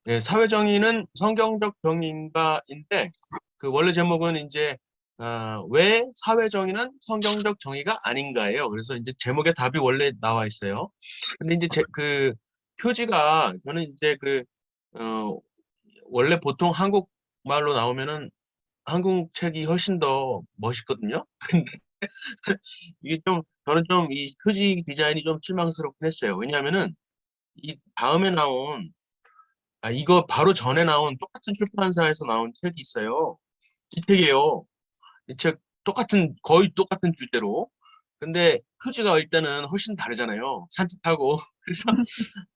네, 사회정의는 성경적 정의인가인데 그 원래 제목은 이제 왜 사회정의는 성경적 정의가 아닌가예요. 그래서 이제 제목에 답이 원래 나와 있어요. 근데 이제 그 표지가 저는 이제 어, 원래 보통 한국말로 나오면은 한국 책이 훨씬 더 멋있거든요. 이게 좀 저는 좀 이 표지 디자인이 좀 실망스럽긴 했어요. 왜냐하면은 이 다음에 나온 이거 바로 전에 나온 똑같은 출판사에서 나온 책이 있어요. 이 책이에요. 이 책 거의 똑같은 주제로. 근데 표지가 일단은 훨씬 다르잖아요. 산뜻하고. 그래서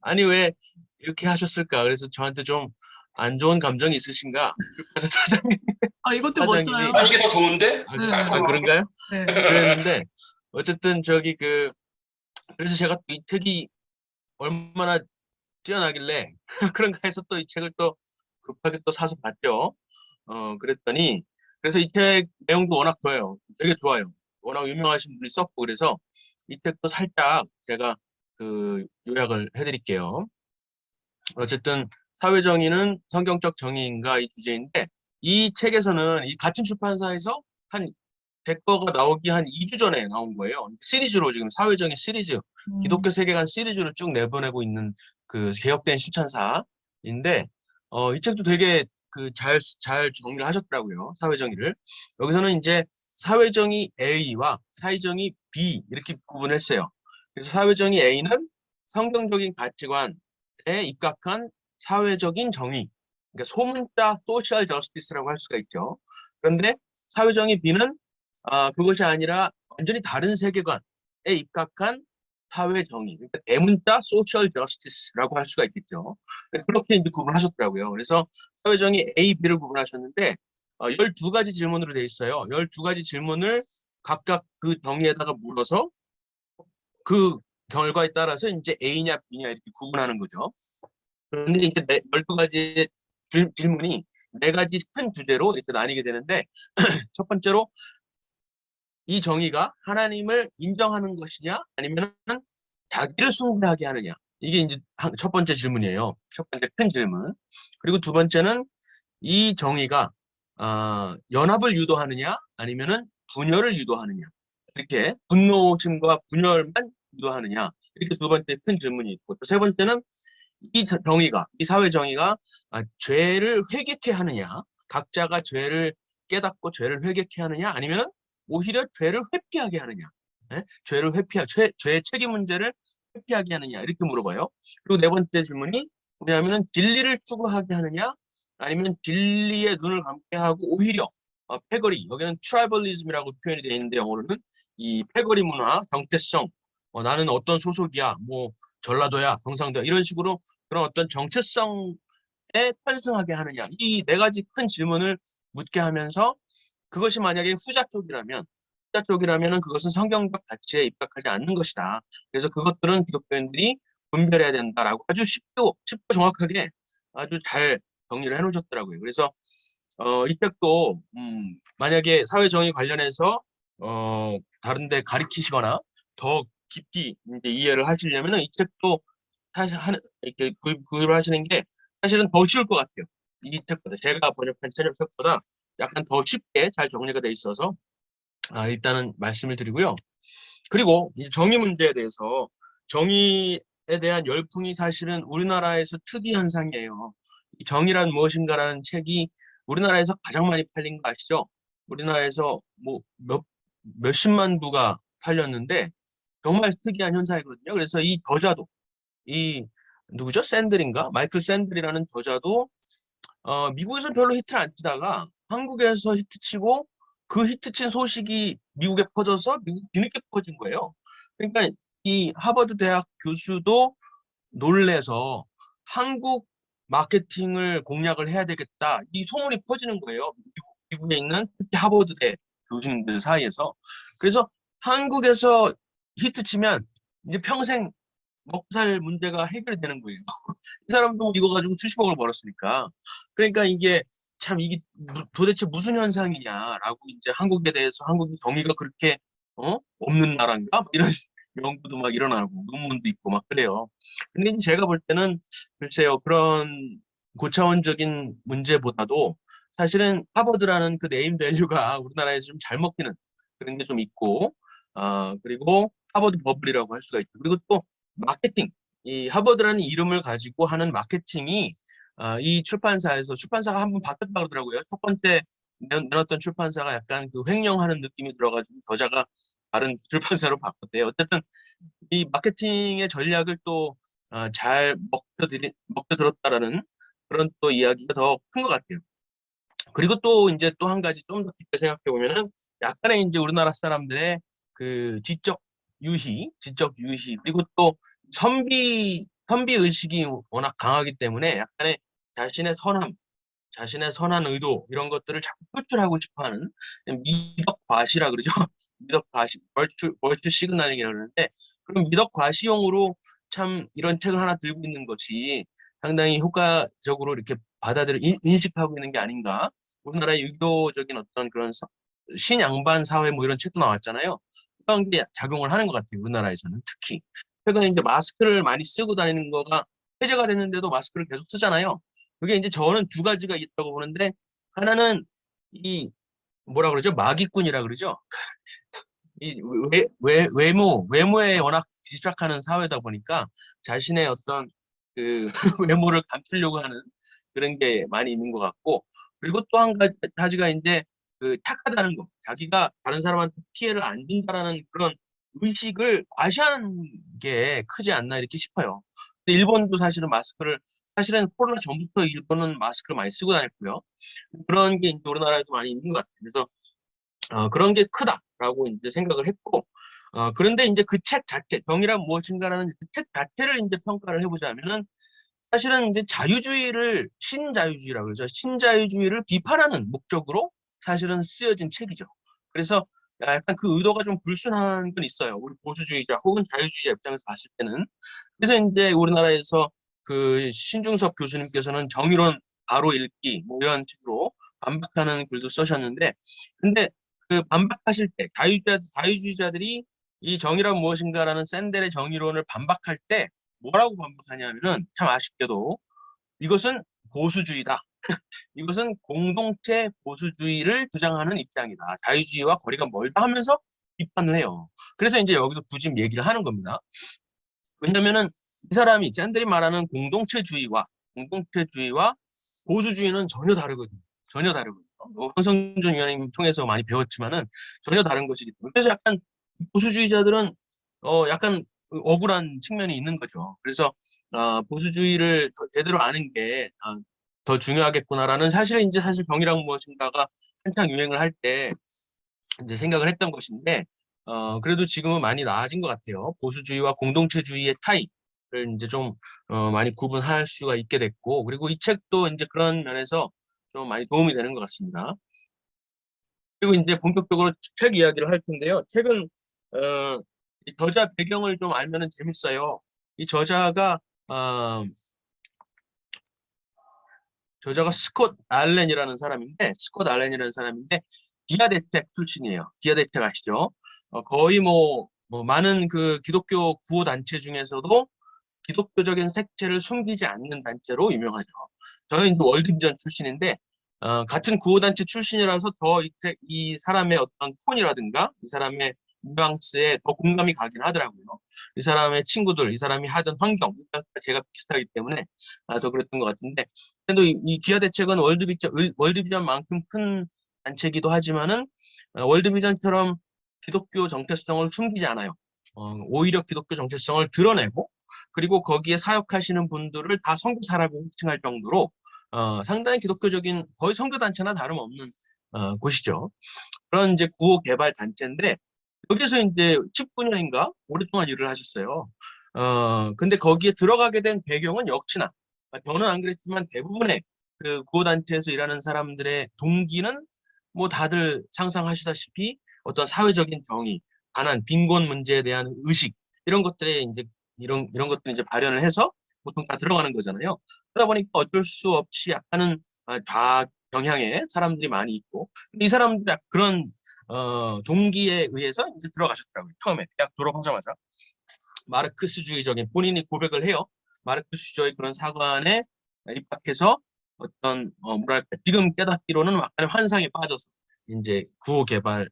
아니 왜 이렇게 하셨을까? 그래서 저한테 좀 안 좋은 감정이 있으신가? 출판사 사장님, 아, 이것도 사장님이 멋져요. 이게 더 좋은데? 깔끔하게. 그런가요? 네. 그랬는데 어쨌든 그래서 제가 또 이 책이 얼마나 뛰어나길래 그런가 해서 또 이 책을 또 급하게 또 사서 봤죠. 그랬더니 그래서 이 책 내용도 워낙 좋아요. 되게 좋아요. 워낙 유명하신 분이 썼고 그래서 이 책도 살짝 제가 요약을 해드릴게요. 어쨌든 사회정의는 성경적 정의인가 이 주제인데 이 책에서는 이 같은 출판사에서 한 제 거가 나오기 한 2주 전에 나온 거예요. 시리즈로 지금 사회정의 시리즈, 음, 기독교 세계관 시리즈로 쭉 내보내고 있는 그 개혁된 실천사인데 이 책도 되게 잘 정리를 하셨더라고요. 사회정의를. 여기서는 이제 사회정의 A와 사회정의 B 이렇게 구분했어요. 그래서 사회정의 A는 성경적인 가치관에 입각한 사회적인 정의, 그러니까 소문자 소셜 저스티스라고 할 수가 있죠. 그런데 사회정의 B는 그것이 아니라 완전히 다른 세계관에 입각한 사회 정의, 그러니까 대문자 소셜 저스티스라고 할 수가 있겠죠. 그렇게 이제 구분하셨더라고요. 그래서 사회 정의 A, B를 구분하셨는데 12가지 질문으로 돼 있어요. 12가지 질문을 각각 그 정의에다가 물어서 그 결과에 따라서 이제 A냐 B냐 이렇게 구분하는 거죠. 그런데 이제 12가지의 질문이 네 가지 큰 주제로 이렇게 나뉘게 되는데 첫 번째로 이 정의가 하나님을 인정하는 것이냐 아니면 자기를 숭배하게 하느냐. 이게 이제 첫 번째 질문이에요. 첫 번째 큰 질문. 그리고 두 번째는 이 정의가 연합을 유도하느냐 아니면은 분열을 유도하느냐. 이렇게 분노심과 분열만 유도하느냐. 이렇게 두 번째 큰 질문이 있고 또 세 번째는 이 사회 정의가 죄를 회개케 하느냐, 각자가 죄를 깨닫고 죄를 회개케 하느냐, 아니면 오히려 죄를 회피하게 하느냐, 예? 죄의 책임 문제를 회피하게 하느냐, 이렇게 물어봐요. 그리고 네 번째 질문이 뭐냐면은 진리를 추구하게 하느냐, 아니면 진리의 눈을 감게 하고 오히려 패거리, 여기는 트라이벌리즘이라고 표현이 되어 있는데 영어로는 이 패거리 문화, 정체성, 나는 어떤 소속이야, 뭐 전라도야, 경상도야 이런 식으로 그런 어떤 정체성에 편승하게 하느냐. 이 네 가지 큰 질문을 묻게 하면서 그것이 만약에 후자 쪽이라면은 그것은 성경적 가치에 입각하지 않는 것이다. 그래서 그것들은 기독교인들이 분별해야 된다라고 아주 쉽고 정확하게 아주 잘 정리를 해놓으셨더라고요. 그래서 이 책도 만약에 사회정의 관련해서 다른데 가리키시거나 더 깊이 이제 이해를 하시려면은 이 책도 사실 이렇게 구입을 하시는 게 사실은 더 쉬울 것 같아요. 이 책보다 제가 번역한 책보다 약간 더 쉽게 잘 정리가 돼 있어서 일단은 말씀을 드리고요. 그리고 이 정의 문제에 대해서 정의에 대한 열풍이 사실은 우리나라에서 특이 현상이에요. 이 정의란 무엇인가라는 책이 우리나라에서 가장 많이 팔린 거 아시죠? 우리나라에서 뭐 몇십만 부가 팔렸는데 정말 특이한 현상이거든요. 그래서 이 저자도 이 누구죠? 샌들인가? 마이클 샌들이라는 저자도 미국에서 별로 히트를 안 치다가 한국에서 히트치고 그 히트친 소식이 미국에 퍼져서 미국 뒤늦게 퍼진 거예요. 그러니까 이 하버드 대학 교수도 놀래서 한국 마케팅을 공략을 해야 되겠다. 이 소문이 퍼지는 거예요. 미국에 있는 특히 하버드대 교수님들 사이에서. 그래서 한국에서 히트치면 이제 평생 먹고 살 문제가 해결이 되는 거예요. 이 사람도 이거 가지고 수십억을 벌었으니까. 그러니까 이게 참 이게 도대체 무슨 현상이냐라고 이제 한국에 대해서 한국의 정의가 그렇게 없는 나라인가? 뭐 이런 연구도 막 일어나고 논문도 있고 막 그래요. 근데 이제 제가 볼 때는 글쎄요 그런 고차원적인 문제보다도 사실은 하버드라는 그 네임 밸류가 우리나라에서 좀 잘 먹히는 그런 게 좀 있고, 그리고 하버드 버블이라고 할 수가 있죠. 그리고 또 마케팅, 이 하버드라는 이름을 가지고 하는 마케팅이 이 출판사가 한 번 바뀌었다 그러더라고요. 첫 번째 내놨던 출판사가 약간 그 횡령하는 느낌이 들어가지고 저자가 다른 출판사로 바꿨대요. 어쨌든 이 마케팅의 전략을 또 잘 먹혀들었다라는 그런 또 이야기가 더 큰 것 같아요. 그리고 또 이제 또 한 가지 좀 더 깊게 생각해 보면은 약간의 이제 우리나라 사람들의 그 지적 유희 그리고 또 선비 의식이 워낙 강하기 때문에 약간의 자신의 선함, 자신의 선한 의도 이런 것들을 자꾸 표출하고 싶어하는 미덕 과시라 그러죠. 미덕 과시, 벌추 시그널링이라고 그러는데 그런 미덕 과시용으로 참 이런 책을 하나 들고 있는 것이 상당히 효과적으로 이렇게 인식하고 있는 게 아닌가. 우리나라의 유교적인 어떤 그런 신양반 사회 뭐 이런 책도 나왔잖아요. 그런 게 작용을 하는 것 같아요. 우리나라에서는 특히 최근에 이제 마스크를 많이 쓰고 다니는 거가 해제가 됐는데도 마스크를 계속 쓰잖아요. 그게 이제 저는 두 가지가 있다고 보는데 하나는 이 뭐라 그러죠? 마기꾼이라 그러죠. 이 외모에 워낙 집착하는 사회다 보니까 자신의 어떤 그 외모를 감추려고 하는 그런 게 많이 있는 것 같고 그리고 또 한 가지가 이제 그 착하다는 거 자기가 다른 사람한테 피해를 안 준다라는 그런 의식을 과시하는 게 크지 않나 이렇게 싶어요. 근데 일본도 사실은 코로나 전부터 일본은 마스크를 많이 쓰고 다녔고요. 그런 게 이제 우리나라에도 많이 있는 것 같아요. 그래서 그런 게 크다라고 이제 생각을 했고, 그런데 이제 그 책 자체, 정의란 무엇인가라는 그 책 자체를 이제 평가를 해보자면은 사실은 이제 신자유주의라고 그러죠. 신자유주의를 비판하는 목적으로 사실은 쓰여진 책이죠. 그래서 약간 그 의도가 좀 불순한 건 있어요. 우리 보수주의자 혹은 자유주의자 입장에서 봤을 때는. 그래서 이제 우리나라에서 그 신중섭 교수님께서는 정의론 바로 읽기 뭐 이런 식으로 반박하는 글도 쓰셨는데, 근데 그 반박하실 때 자유주의자들이 이 정의란 무엇인가라는 샌델의 정의론을 반박할 때 뭐라고 반박하냐면은 참 아쉽게도 이것은 보수주의다. 이것은 공동체 보수주의를 주장하는 입장이다. 자유주의와 거리가 멀다 하면서 비판을 해요. 그래서 이제 여기서 굳이 얘기를 하는 겁니다. 왜냐면은 이 사람이 샌들이 말하는 공동체주의와 보수주의는 전혀 다르거든요. 전혀 다르거든요. 황성준 위원님 통해서 많이 배웠지만은 전혀 다른 것이기 때문에 그래서 약간 보수주의자들은 약간 억울한 측면이 있는 거죠. 그래서 보수주의를 제대로 아는 게 더 중요하겠구나라는 사실 병이란 무엇인가가 한창 유행을 할 때 이제 생각을 했던 것인데 그래도 지금은 많이 나아진 것 같아요. 보수주의와 공동체주의의 차이를 이제 좀 많이 구분할 수가 있게 됐고 그리고 이 책도 이제 그런 면에서 좀 많이 도움이 되는 것 같습니다. 그리고 이제 본격적으로 책 이야기를 할 텐데요. 책은 이 저자 배경을 좀 알면은 재밌어요. 이 저자가 스콧 알렌이라는 사람인데 기아대책 출신이에요. 기아대책 아시죠? 거의 뭐 많은 그 기독교 구호 단체 중에서도 기독교적인 색채를 숨기지 않는 단체로 유명하죠. 저는 이제 월드비전 출신인데 같은 구호단체 출신이라서 더 이 사람의 어떤 톤이라든가 이 사람의 뉘앙스에 더 공감이 가긴 하더라고요. 이 사람의 친구들, 이 사람이 하던 환경, 제가 비슷하기 때문에 더 그랬던 것 같은데 그래도 이 기아 대책은 월드비전만큼 큰 단체이기도 하지만은 월드비전처럼 기독교 정체성을 숨기지 않아요. 오히려 기독교 정체성을 드러내고 그리고 거기에 사역하시는 분들을 다 선교사라고 호칭할 정도로 상당히 기독교적인 거의 선교단체나 다름없는 곳이죠. 그런 이제 구호 개발 단체인데 여기서 이제 19년인가 오랫동안 일을 하셨어요. 근데 거기에 들어가게 된 배경은 역시나 저는 안 그랬지만 대부분의 그 구호 단체에서 일하는 사람들의 동기는 뭐 다들 상상하시다시피 어떤 사회적인 정의, 가난, 빈곤 문제에 대한 의식 이런 것들에 이제 이런 것들 이제 발현을 해서 보통 다 들어가는 거잖아요. 그러다 보니까 어쩔 수 없이 약간은 좌경향의 사람들이 많이 있고 이 사람들 그런 동기에 의해서 이제 들어가셨더라고요. 처음에 대학 졸업하자마자 마르크스주의적인 본인이 고백을 해요. 마르크스주의 그런 사관에 입학해서 어떤 뭐랄까 지금 깨닫기로는 약간의 환상에 빠져서 이제 구호 개발에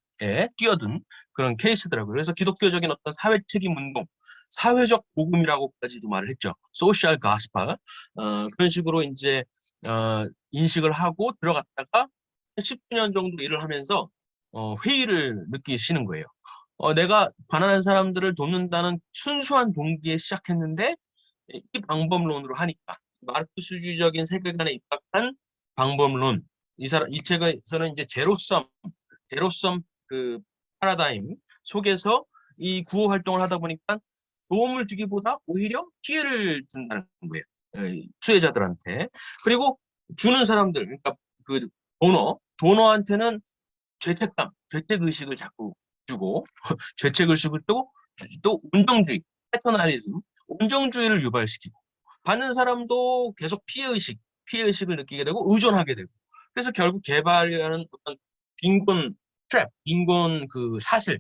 뛰어든 그런 케이스더라고요. 그래서 기독교적인 어떤 사회 책임 운동, 사회적 복음이라고까지도 말을 했죠. 소셜 가스펠 그런 식으로 이제 인식을 하고 들어갔다가 10년 정도 일을 하면서 회의를 느끼시는 거예요. 내가 가난한 사람들을 돕는다는 순수한 동기에 시작했는데 이 방법론으로 하니까 마르크스주의적인 세계관에 입각한 방법론 이 책에서는 이제 제로섬 그 파라다임 속에서 이 구호 활동을 하다 보니까 도움을 주기보다 오히려 피해를 준다는 거예요. 수혜자들한테. 그리고 주는 사람들, 그러니까 그 도너한테는 죄책 의식을 자꾸 주고 죄책 의식을 또 패터널리즘, 온정주의를 유발시키고 받는 사람도 계속 피해 의식을 느끼게 되고 의존하게 되고 그래서 결국 개발이라는 어떤 빈곤 그 사실에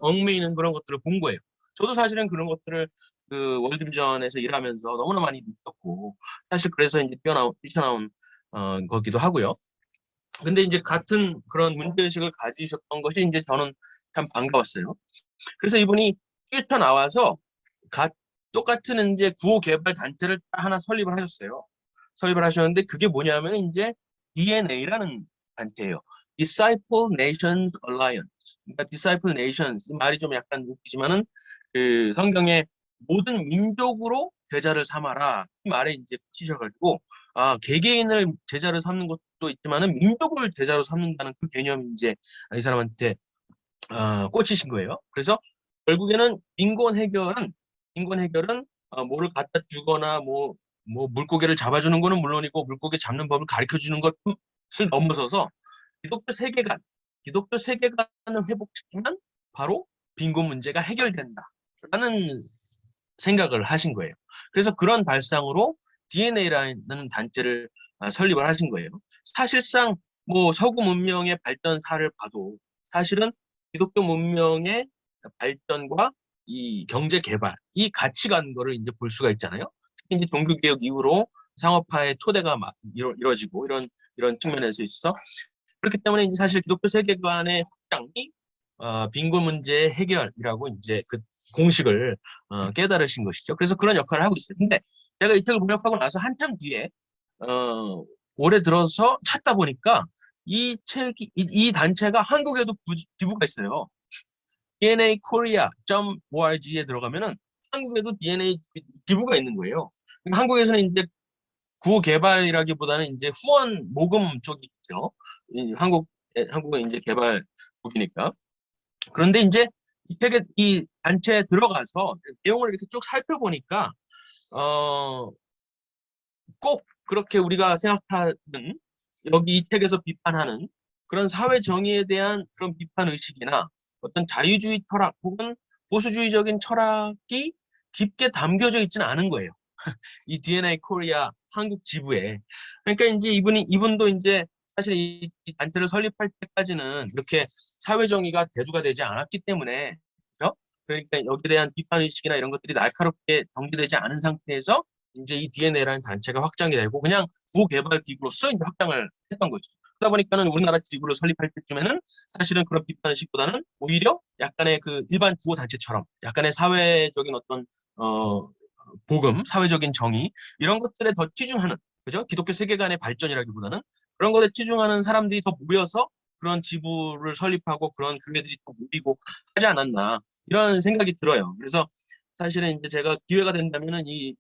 얽매이는 그런 것들을 본 거예요. 저도 사실은 그런 것들을 그 월드비전에서 일하면서 너무나 많이 느꼈고 사실 그래서 이제 뛰쳐나온 거기도 하고요. 근데 이제 같은 그런 문제의식을 가지셨던 것이 이제 저는 참 반가웠어요. 그래서 이분이 뛰쳐나와서 가, 똑같은 이제 구호 개발 단체를 하나 설립을 하셨어요. 설립을 하셨는데 그게 뭐냐면 이제 DNA라는 단체예요. Disciple Nations Alliance. 그러니까 Disciple Nations 이 말이 좀 약간 웃기지만은 그 성경에 모든 민족으로 제자를 삼아라 이 말에 이제 꽂히셔가지고 개개인을 제자를 삼는 것도 있지만은 민족을 제자로 삼는다는 그 개념이 이제 이 사람한테 꽂히신 거예요. 그래서 결국에는 빈곤 해결은 뭐를 갖다 주거나 뭐 물고기를 잡아주는 거는 물론이고 물고기 잡는 법을 가르쳐 주는 것을 넘어서서 기독교 세계관을 회복시키면 바로 빈곤 문제가 해결된다라는 생각을 하신 거예요. 그래서 그런 발상으로 DNA라는 단체를 설립을 하신 거예요. 사실상 뭐 서구 문명의 발전사를 봐도 사실은 기독교 문명의 발전과 이 경제 개발이 같이 간 거를 이제 볼 수가 있잖아요. 특히 이제 종교개혁 이후로 상업화의 토대가 막 이루어지고 이런 측면에서 있어. 그렇기 때문에 이제 사실 기독교 세계관의 확장이 빈곤 문제 해결이라고 이제 그 공식을 깨달으신 것이죠. 그래서 그런 역할을 하고 있어요. 근데 제가 이 책을 번역하고 나서 한참 뒤에 올해 들어서 찾다 보니까 이 단체가 한국에도 기부가 있어요. dnakorea.org에 들어가면은 한국에도 DNA 기부가 있는 거예요. 한국에서는 이제 구호 개발이라기보다는 이제 후원 모금 쪽이 있죠. 한국은 이제 개발국이니까. 그런데 이제 이 단체에 들어가서 내용을 이렇게 쭉 살펴보니까 어, 꼭 그렇게 우리가 생각하는 여기 이 책에서 비판하는 그런 사회 정의에 대한 그런 비판 의식이나 어떤 자유주의 철학 혹은 보수주의적인 철학이 깊게 담겨져 있지는 않은 거예요. 이 DNA 코리아 한국 지부에. 그러니까 이제 이분도 이제 사실 이 단체를 설립할 때까지는 이렇게 사회 정의가 대두가 되지 않았기 때문에 그렇죠? 그러니까 여기에 대한 비판 의식이나 이런 것들이 날카롭게 정리되지 않은 상태에서 이제 이 DNA라는 단체가 확장이 되고 그냥 구개발 기구로서 이제 확장을 했던 거죠. 그러다 보니까는 우리나라 지구를 설립할 때쯤에는 사실은 그런 비판 의식보다는 오히려 약간의 그 일반 구호 단체처럼 약간의 사회적인 어떤 어 사회적인 정의 이런 것들에 더 치중하는 그죠? 기독교 세계관의 발전이라기보다는 그런 것에 치중하는 사람들이 더 모여서 그런 지부를 설립하고 그런 교회들이 더 모이고 하지 않았나 이런 생각이 들어요. 그래서 사실은 이제 제가 기회가 된다면은 이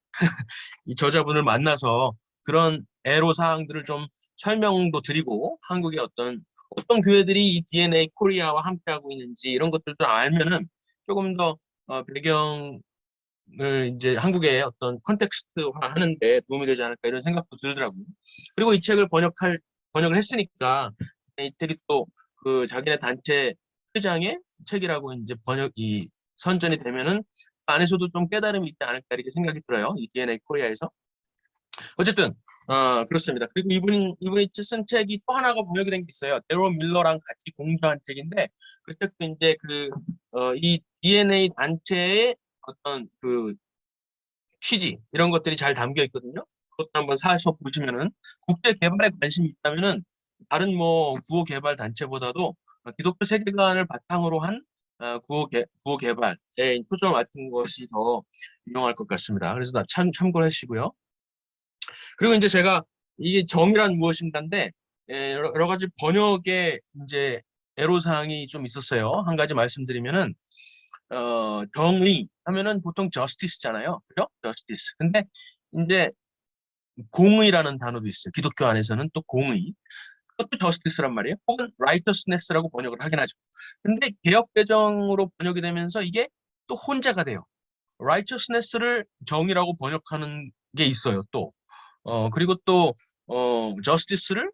저자분을 만나서 그런 애로 사항들을 좀 설명도 드리고 한국의 어떤 교회들이 이 DNA 코리아와 함께하고 있는지 이런 것들도 알면은 조금 더 배경을 이제 한국의 어떤 컨텍스트화 하는데 도움이 되지 않을까 이런 생각도 들더라고요. 그리고 이 책을 번역을 했으니까 이 책이 또 그 자기네 단체 회장의 책이라고 이제 번역이 선전이 되면은 그 안에서도 좀 깨달음이 있지 않을까 이렇게 생각이 들어요. 이 DNA 코리아에서. 어쨌든 그렇습니다. 그리고 이분이 쓴 책이 또 하나가 번역이 된 게 있어요. 데론 밀러랑 같이 공저한 책인데 그 책도 이제 이 DNA 단체의 어떤 그 취지 이런 것들이 잘 담겨 있거든요. 그것도 한번 사서 보시면은 국제 개발에 관심이 있다면은 다른 뭐 구호 개발 단체보다도 기독교 세계관을 바탕으로 한 구호 개발에 초점을 맞춘 것이 더 유용할 것 같습니다. 그래서 참고를 하시고요. 그리고 이제 제가 이게 정의란 무엇인가인데 여러 가지 번역의 이제 애로사항이 좀 있었어요. 한 가지 말씀드리면은 정의 하면은 보통 justice잖아요. 그죠? justice. 근데 이제 공의라는 단어도 있어요. 기독교 안에서는 또 공의. 그것도 justice란 말이에요. 혹은 righteousness라고 번역을 하긴 하죠. 근데 개역 개정으로 번역이 되면서 이게 또 혼재가 돼요. righteousness를 정의라고 번역하는 게 있어요. 또 그리고 또 justice를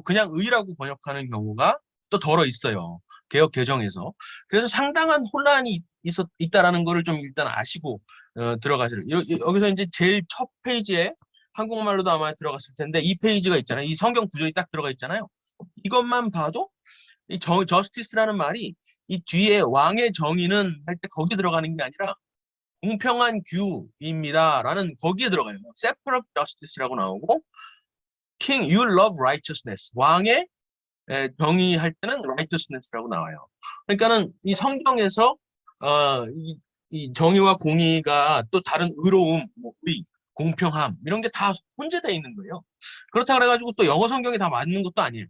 그냥 의라고 번역하는 경우가 또 덜어 있어요. 개역 개정에서. 그래서 상당한 혼란이 있다라는 거를 좀 일단 아시고 들어가시를. 여기서 이제 제일 첫 페이지에 한국말로도 아마 들어갔을 텐데 이 페이지가 있잖아요. 이 성경 구절이 딱 들어가 있잖아요. 이것만 봐도 이 저스티스라는 말이 이 뒤에 왕의 정의는 할 때 거기 들어가는 게 아니라 공평한 규입니다라는 거기에 들어가요. separate justice라고 나오고 king you love righteousness 왕의 정의할 때는 righteousness라고 나와요. 그러니까는 이 성경에서 이 정의와 공의가 또 다른 의로움, 뭐 의, 공평함 이런 게 다 혼재되어 있는 거예요. 그렇다 그래가지고 또 영어 성경이 다 맞는 것도 아니에요.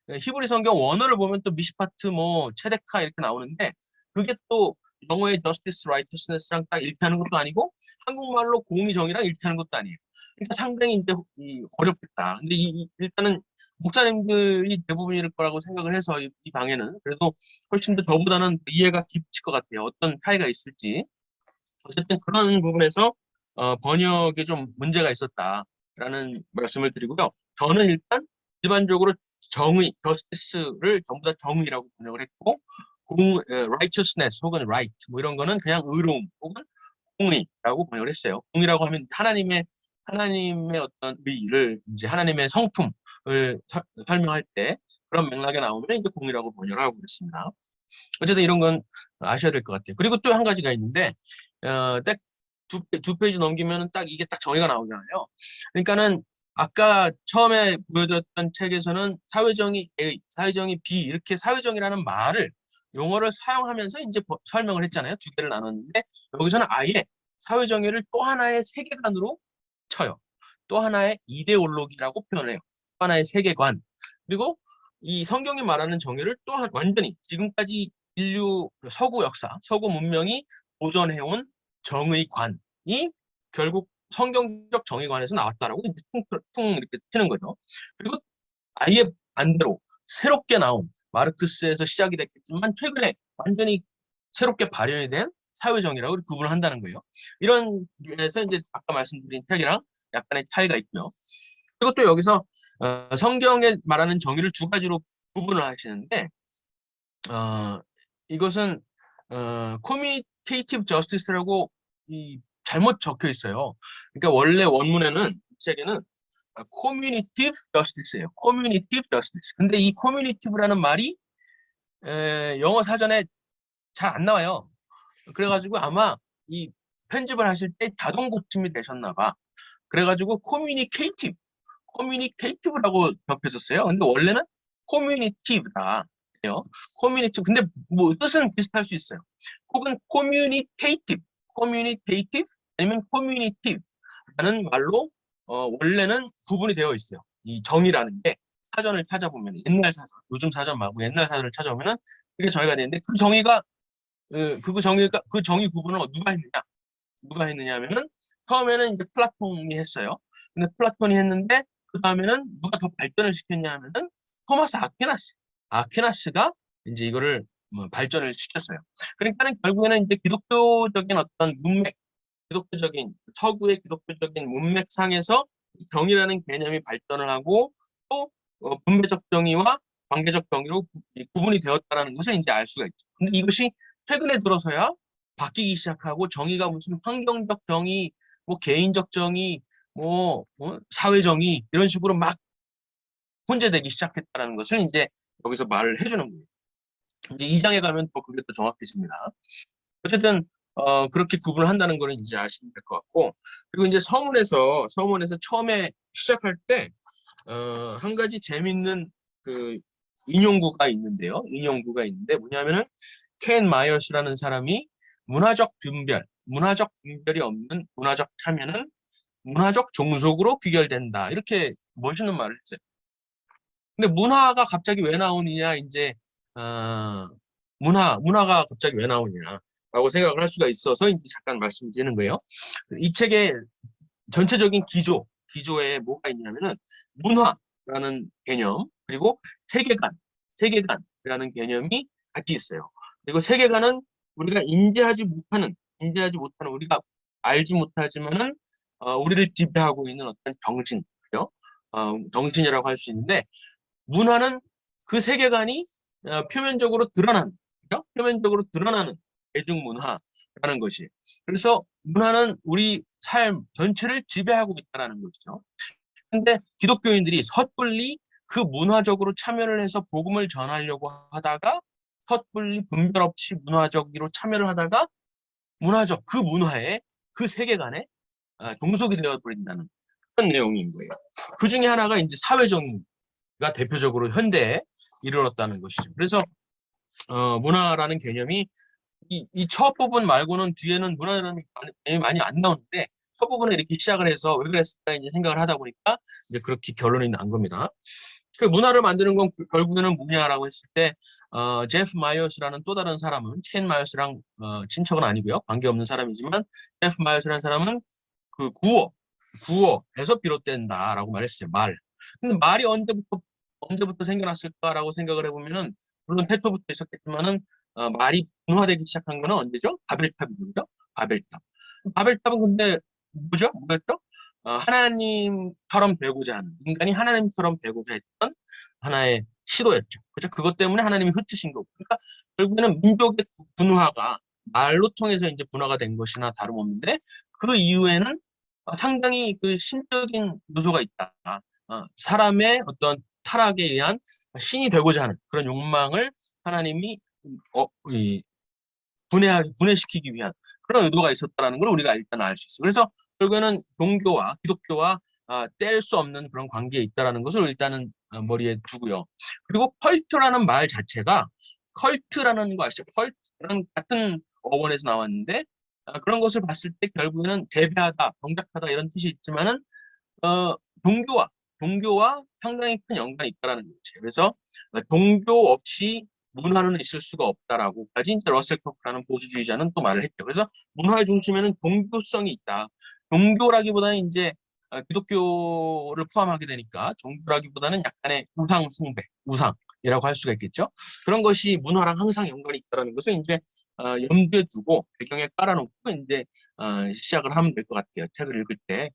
히브리 성경 원어를 보면 또 미시파트 뭐 체데카 이렇게 나오는데 그게 또 영어의 justice, righteousness랑 딱 일치하는 것도 아니고 한국말로 공의 정의랑 일치하는 것도 아니에요. 그러니까 상당히 이제 어렵겠다. 근데 일단은 목사님들이 대부분일 거라고 생각을 해서 이 방에는 그래도 훨씬 더 저보다는 이해가 깊을 것 같아요. 어떤 차이가 있을지. 어쨌든 그런 부분에서 번역에 좀 문제가 있었다라는 말씀을 드리고요. 저는 일단 일반적으로 정의, justice를 전부 다 정의라고 번역을 했고 righteousness 혹은 right 뭐 이런 거는 그냥 의로움 혹은 공의라고 번역을 했어요. 공의라고 하면 하나님의 어떤 의를 이제 하나님의 성품을 설명할 때 그런 맥락에 나오면 이제 공의라고 번역을 하고 그랬습니다. 어쨌든 이런 건 아셔야 될 것 같아요. 그리고 또 한 가지가 있는데 딱 두 페이지 넘기면 딱 이게 딱 정의가 나오잖아요. 그러니까는 아까 처음에 보여드렸던 책에서는 사회정의 A, 사회정의 B 이렇게 사회정의라는 말을 용어를 사용하면서 이제 설명을 했잖아요. 두 개를 나눴는데 여기서는 아예 사회정의를 또 하나의 세계관으로 쳐요. 또 하나의 이데올로기라고 표현해요. 또 하나의 세계관. 그리고 이 성경이 말하는 정의를 또한 완전히 지금까지 인류 서구 역사, 서구 문명이 보존해온 정의관이 결국 성경적 정의관에서 나왔다라고 이제 퉁 이렇게 치는 거죠. 그리고 아예 반대로 새롭게 나온 마르크스에서 시작이 됐겠지만 최근에 완전히 새롭게 발현이 된 사회정의라고 구분을 한다는 거예요. 이런 면에서 이제 아까 말씀드린 책이랑 약간의 차이가 있고요. 그리고 또 여기서 성경에 말하는 정의를 두 가지로 구분을 하시는데 이것은 커뮤니케이티브 저스티스라고 잘못 적혀 있어요. 그러니까 원래 원문에는 이 책에는 커뮤니티브 저스티스예요. 커뮤니티브 저스티스. 근데 이 커뮤니티브라는 말이 영어 사전에 잘 안 나와요. 그래가지고 아마 이 편집을 하실 때 자동 고침이 되셨나 봐. 그래가지고 커뮤니케이티브라고 적혀졌어요. 근데 원래는 커뮤니티브다. 커뮤니티 근데 뭐 뜻은 비슷할 수 있어요. 혹은 커뮤니케이티브 아니면 커뮤니티브라는 말로 원래는 구분이 되어 있어요. 이 정의라는 게 사전을 찾아보면 옛날 사전, 요즘 사전 말고 옛날 사전을 찾아보면은 그게 정의가 되는데 그 정의 구분을 누가 했느냐? 누가 했느냐면은 처음에는 이제 플라톤이 했어요. 근데 플라톤이 했는데 그 다음에는 누가 더 발전을 시켰냐면은 토마스 아퀴나스가 이제 이거를 뭐 발전을 시켰어요. 그러니까는 결국에는 이제 기독교적인 어떤 서구의 기독교적인 문맥상에서 정의라는 개념이 발전을 하고 또 분배적 정의와 관계적 정의로 구분이 되었다라는 것을 이제 알 수가 있죠. 근데 이것이 최근에 들어서야 바뀌기 시작하고 정의가 무슨 환경적 정의, 뭐 개인적 정의, 사회 정의 이런 식으로 막 혼재되기 시작했다는 것을 이제 여기서 말을 해주는 거예요. 이제 2장에 가면 또 그게 또 정확해집니다. 어쨌든 그렇게 구분을 한다는 거는 이제 아시면 될 것 같고, 그리고 이제 서문에서 처음에 시작할 때 한 가지 재밌는 그 인용구가 있는데 뭐냐면은 켄 마이어스라는 사람이 문화적 분별이 없는 문화적 참여는 문화적 종속으로 귀결된다. 이렇게 멋있는 말을 했어요. 근데 문화가 갑자기 왜 나오느냐, 이제, 어, 문화가 갑자기 왜 나오냐라고 생각을 할 수가 있어서 이제 잠깐 말씀드리는 거예요. 이 책의 전체적인 기조에 뭐가 있냐면은 문화라는 개념, 그리고 세계관이라는 개념이 같이 있어요. 그리고 세계관은 우리가 인지하지 못하는 우리가 알지 못하지만은 우리를 지배하고 있는 어떤 정신이요. 정신이라고 할 수 있는데 문화는 그 세계관이 표면적으로 드러나는, 그죠? 표면적으로 드러나는 대중문화라는 것이. 그래서 문화는 우리 삶 전체를 지배하고 있다는 것이죠. 근데 기독교인들이 섣불리 그 문화적으로 참여를 해서 복음을 전하려고 하다가 섣불리 분별 없이 문화적으로 참여를 하다가 그 문화에 그 세계관에 종속이 되어버린다는 그런 내용인 거예요. 그 중에 하나가 이제 사회정의가 대표적으로 현대에 이르렀다는 것이죠. 그래서 문화라는 개념이 이 첫 부분 말고는 뒤에는 문화라는 개념이 많이 안 나오는데 첫 부분에 이렇게 시작을 해서 왜 그랬을까 이제 생각을 하다 보니까 이제 그렇게 결론이 난 겁니다. 그 문화를 만드는 건 결국에는 뭐냐라고 했을 때 제프 마이어스라는 또 다른 사람은 첸 마이어스랑 친척은 아니고요. 관계없는 사람이지만 제프 마이어스라는 사람은 그 구어에서 비롯된다라고 말했어요. 말. 근데 말이 언제부터 생겨났을까라고 생각을 해보면은 물론 태초부터 있었겠지만은 말이 분화되기 시작한 거는 언제죠? 바벨탑이죠, 그죠? 바벨탑. 바벨탑은 근데 뭐였죠? 하나님처럼 되고자 하는 인간이 하나님처럼 되고자 했던 하나의 시도였죠. 그죠? 그것 때문에 하나님이 흩으신 거고. 그러니까 결국에는 민족의 분화가 말로 통해서 이제 분화가 된 것이나 다름없는데 그 이후에는 상당히 그 신적인 요소가 있다. 사람의 어떤 타락에 의한 신이 되고자 하는 그런 욕망을 하나님이 이 분해시키기 위한 그런 의도가 있었다는 걸 우리가 일단 알 수 있어요. 그래서 결국에는 기독교와 뗄 수 없는 그런 관계에 있다는 것을 일단은 머리에 두고요. 그리고 컬트라는 말 자체가 컬트라는 거 아시죠? 컬트라는 같은 어원에서 나왔는데 그런 것을 봤을 때 결국에는 재배하다, 병작하다 이런 뜻이 있지만은 어, 종교와 종교와 상당히 큰 연관이 있다라는 거죠. 그래서 종교 없이 문화는 있을 수가 없다라고까지 이제 러셀 크로크라는 보수주의자는 또 말을 했죠. 그래서 문화의 중심에는 종교성이 있다. 종교라기보다는 이제 기독교를 포함하게 되니까 종교라기보다는 약간의 우상 숭배, 우상이라고 할 수가 있겠죠. 그런 것이 문화랑 항상 연관이 있다라는 것을 이제 염두에 두고 배경에 깔아놓고 이제 시작을 하면 될 것 같아요. 책을 읽을 때.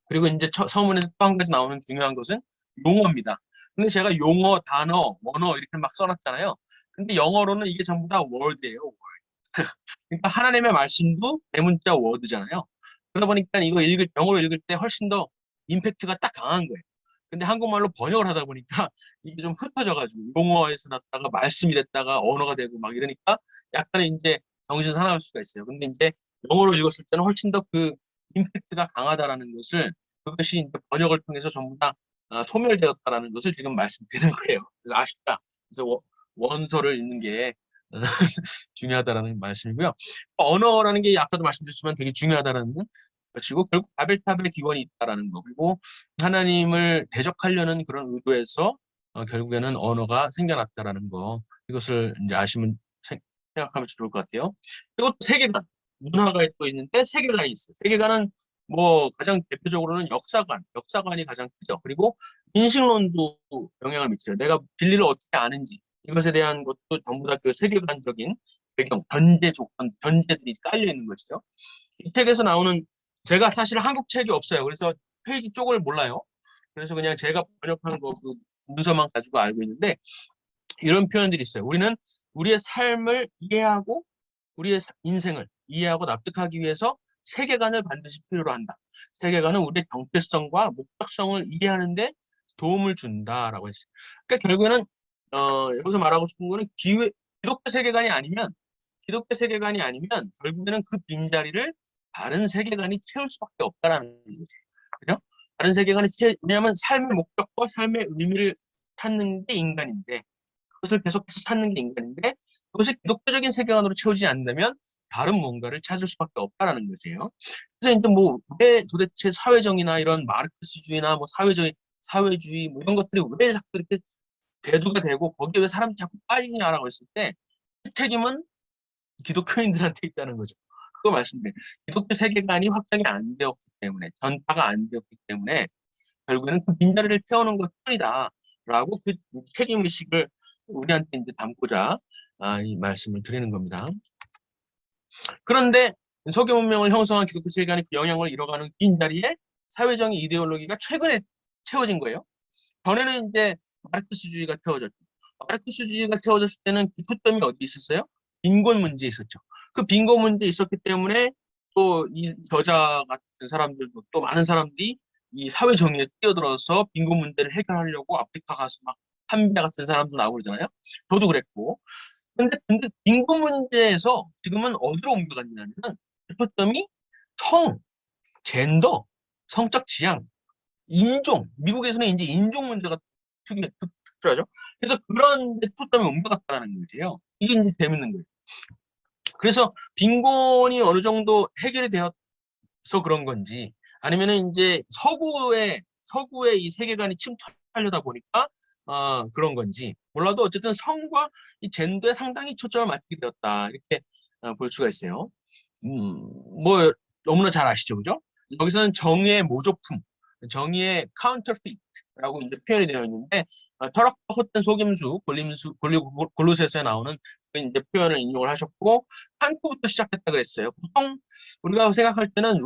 그리고 이제 서문에서 또 한 가지 나오는 중요한 것은 용어입니다. 근데 제가 용어, 단어, 원어 이렇게 막 써놨잖아요. 근데 영어로는 이게 전부 다 word예요. 그러니까 하나님의 말씀도 대문자 워드잖아요. 그러다 보니까 이거 영어로 읽을 때 훨씬 더 임팩트가 딱 강한 거예요. 근데 한국말로 번역을 하다 보니까 이게 좀 흩어져가지고 용어에서 났다가 말씀이 됐다가 언어가 되고 막 이러니까 약간의 이제 정신 사나울 수가 있어요. 근데 이제 영어로 읽었을 때는 훨씬 더 그 임팩트가 강하다라는 것을 그것이 이제 번역을 통해서 전부 다 소멸되었다라는 것을 지금 말씀드리는 거예요. 그래서 아쉽다. 그래서 원서를 읽는 게 중요하다라는 말씀이고요. 언어라는 게 아까도 말씀드렸지만 되게 중요하다라는 것이고 결국 바벨탑의 기원이 있다라는 거 그리고 하나님을 대적하려는 그런 의도에서 결국에는 언어가 생겨났다라는 거 이것을 이제 아시면 생각하면 좋을 것 같아요. 그리고 또 세계관 문화가 또 있는데 세계관이 있어요. 세계관은 뭐 가장 대표적으로는 역사관이 가장 크죠. 그리고 인식론도 영향을 미쳐요. 내가 진리를 어떻게 아는지 이것에 대한 것도 전부 다 그 세계관적인 배경, 전제들이 깔려 있는 것이죠. 이 책에서 나오는 제가 사실 한국 책이 없어요. 그래서 페이지 쪽을 몰라요. 그래서 그냥 제가 번역한 거 그 문서만 가지고 알고 있는데 이런 표현들이 있어요. 우리는 우리의 삶을 이해하고 우리의 인생을 이해하고 납득하기 위해서 세계관을 반드시 필요로 한다. 세계관은 우리의 정체성과 목적성을 이해하는데 도움을 준다라고 했어요. 그러니까 결국에는 여기서 말하고 싶은 거는 기독교 세계관이 아니면 기독교 세계관이 아니면 결국에는 그 빈자리를 다른 세계관이 채울 수밖에 없다라는 거죠. 그죠? 다른 세계관이 왜냐하면 삶의 목적과 삶의 의미를 찾는 게 인간인데 그것을 계속해서 찾는 게 인간인데 그것이 기독교적인 세계관으로 채우지 않는다면 다른 뭔가를 찾을 수밖에 없다라는 거죠. 그래서 이제 뭐 왜 도대체 사회정의나 이런 마르크스주의나 뭐 사회주의 뭐 이런 것들이 왜 자꾸 이렇게 대두가 되고 거기에 왜 사람들이 자꾸 빠지냐라고 했을 때 그 책임은 기독교인들한테 있다는 거죠. 그거 말씀드려요. 기독교 세계관이 확장이 안 되었기 때문에 전파가 안 되었기 때문에 결국에는 그 빈자리를 채우는 것뿐이다라고 그 책임의식을 우리한테 이제 담고자 이 말씀을 드리는 겁니다. 그런데 서구 문명을 형성한 기독교 세계관이 그 영향을 잃어가는 빈자리에 사회정의 이데올로기가 최근에 채워진 거예요. 전에는 이제 마르크스주의가 채워졌죠. 마르크스주의가 채워졌을 때는 그 초점이 어디 있었어요? 빈곤 문제에 있었죠. 그 빈곤 문제에 있었기 때문에 또 이 저자 같은 사람들도 또 많은 사람들이 이 사회 정의에 뛰어들어서 빈곤 문제를 해결하려고 아프리카 가서 막 한비아 같은 사람도 나오고 그러잖아요. 저도 그랬고. 근데 빈곤 문제에서 지금은 어디로 옮겨갔냐면 그 초점이 성, 젠더, 성적 지향, 인종, 미국에서는 이제 인종 문제가 특출하죠. 그래서 그런 데 초점이 옮겨갔다는 거지요. 이게 이제 재밌는 거예요. 그래서 빈곤이 어느 정도 해결이 되어서 그런 건지 아니면은 이제 서구의 이 세계관이 침투하려다 보니까 그런 건지 몰라도 어쨌든 성과 이 젠더에 상당히 초점을 맞게 되었다 이렇게 볼 수가 있어요. 뭐 너무나 잘 아시죠, 그죠? 여기서는 정의의 모조품, 정의의 counterfeit라고 이제 표현이 되어 있는데 철학과 헛된 속임수, 골로새서에 나오는 그 이제 표현을 인용을 하셨고 칸트부터 시작했다 그랬어요. 보통 우리가 생각할 때는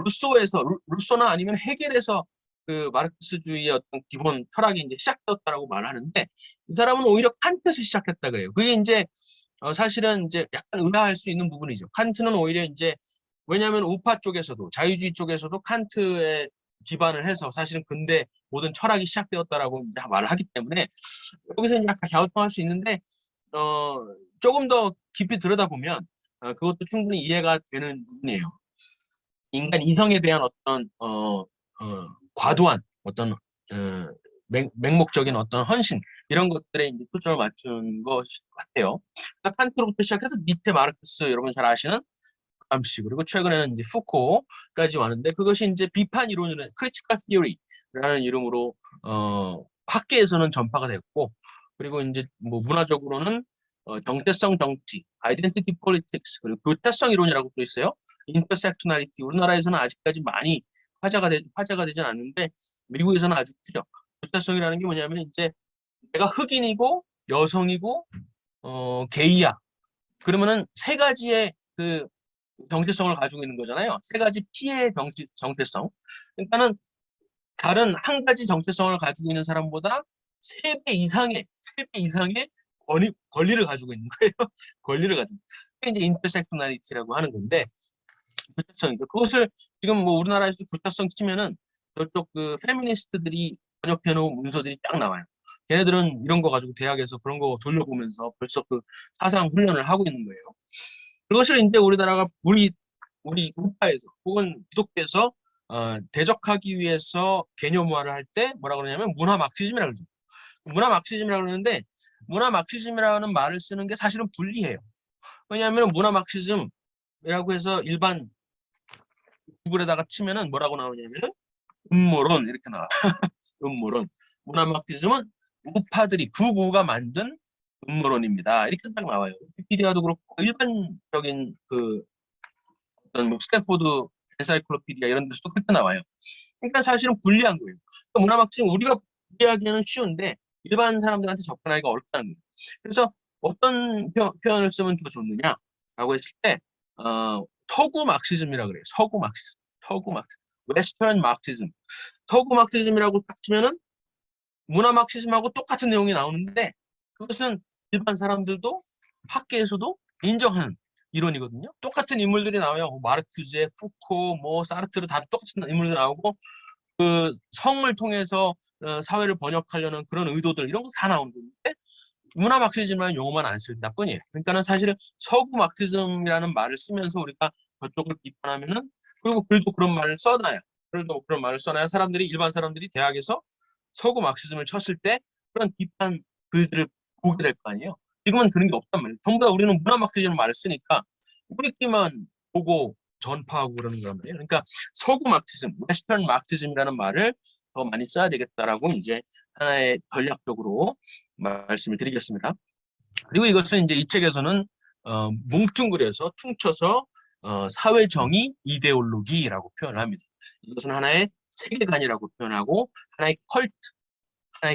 루소나 아니면 헤겔에서 그 마르크스주의의 어떤 기본 철학이 이제 시작되었다라고 말하는데 이 사람은 오히려 칸트에서 시작했다 그래요. 그게 이제 사실은 이제 약간 의아할 수 있는 부분이죠. 칸트는 오히려 이제 왜냐하면 우파 쪽에서도 자유주의 쪽에서도 칸트에 기반을 해서 사실은 근대 모든 철학이 시작되었다라고 이제 말을 하기 때문에 여기서 이제 약간 갸우뚱할 수 있는데 조금 더 깊이 들여다보면 그것도 충분히 이해가 되는 부분이에요. 인간 이성에 대한 어떤 과도한 어떤 맹목적인 어떤 헌신 이런 것들에 이제 초점을 맞춘 것 같아요. 그러니까 칸트로부터 시작해서 밑에 마르크스 여러분 잘 아시는 감시 그리고 최근에는 이제 푸코까지 왔는데 그것이 이제 비판 이론이라는 크리티컬 시어리라는 이름으로 학계에서는 전파가 됐고 그리고 이제 뭐 문화적으로는 정체성 정치, 아이덴티티 폴리틱스 그리고 교차성 이론이라고 또 있어요. 인터섹셔널리티 우리나라에서는 아직까지 많이 화제가 되진 않는데 미국에서는 아주 크죠. 교차성이라는 게 뭐냐면 이제 내가 흑인이고 여성이고 게이야. 그러면은 세 가지의 그 정체성을 가지고 있는 거잖아요. 세 가지 P의 정체성. 그러니까는 다른 한 가지 정체성을 가지고 있는 사람보다 세 배 이상의 권리를 가지고 있는 거예요. 권리를 가지고. 그게 이제 인터섹셔널리티라고 하는 건데 교차성이죠. 그것을 지금 뭐 우리나라에서 교차성 치면은 저쪽 그 페미니스트들이 번역해 놓은 문서들이 딱 나와요. 걔네들은 이런 거 가지고 대학에서 그런 거 돌려보면서 벌써 그 사상 훈련을 하고 있는 거예요. 그것을 이제 우리나라가 우리 우파에서 혹은 기독교에서 대적하기 위해서 개념화를 할 때 뭐라 그러냐면 문화 막시즘이라고 그러죠. 문화 막시즘이라고 그러는데 문화 막시즘이라는 말을 쓰는 게 사실은 불리해요. 왜냐하면 문화 막시즘이라고 해서 일반 구글에다가 치면은 뭐라고 나오냐면은 음모론 이렇게 나와. 음모론. 문화 막시즘은 우파들이 극우가 만든 음모론입니다. 이렇게 딱 나와요. 위키피디아도 그렇고 일반적인 그 어떤 뭐 스탠포드 엔사이클로피디아 이런 데서도 그렇게 나와요. 그러니까 사실은 불리한 거예요. 그러니까 문화 막시즘 우리가 이해하기에는 쉬운데 일반 사람들한테 접근하기가 어렵다는 거예요. 그래서 어떤 표현을 쓰면 더 좋느냐라고 했을 때 서구 막시즘이라고 그래요. 서구 막시즘. 서구 막시즘. 웨스턴 막시즘. 서구 막시즘이라고 딱 치면은 문화 막시즘하고 똑같은 내용이 나오는데 그것은 일반 사람들도 학계에서도 인정하는 이론이거든요. 똑같은 인물들이 나와요. 뭐 마르크제, 푸코, 뭐 사르트르 다 똑같은 인물들이 나오고 그 성을 통해서 사회를 번역하려는 그런 의도들 이런 거 다 나오는 건데 문화 막시즘이라는 용어만 안 쓸 뿐이에요. 그러니까는 사실은 서구 막시즘이라는 말을 쓰면서 우리가 그쪽을 비판하면은 그리고 글도 그런 말을 써놔요. 글도 그런 말을 써놔야 사람들이 일반 사람들이 대학에서 서구 막시즘을 쳤을 때 그런 비판 글들을 보게 될 거 아니에요. 지금은 그런 게 없단 말이에요. 전부 다 우리는 문화 막시즘 말을 쓰니까 우리끼만 보고 전파하고 그러는 거란 말이에요. 그러니까 서구 막시즘, 웨스턴 막시즘이라는 말을 더 많이 써야 되겠다라고 이제 하나의 전략적으로 말씀을 드리겠습니다. 그리고 이것은 이제 이 책에서는 뭉뚱그려서 퉁쳐서 사회정의 이데올로기라고 표현을 합니다. 이것은 하나의 세계관이라고 표현하고 하나의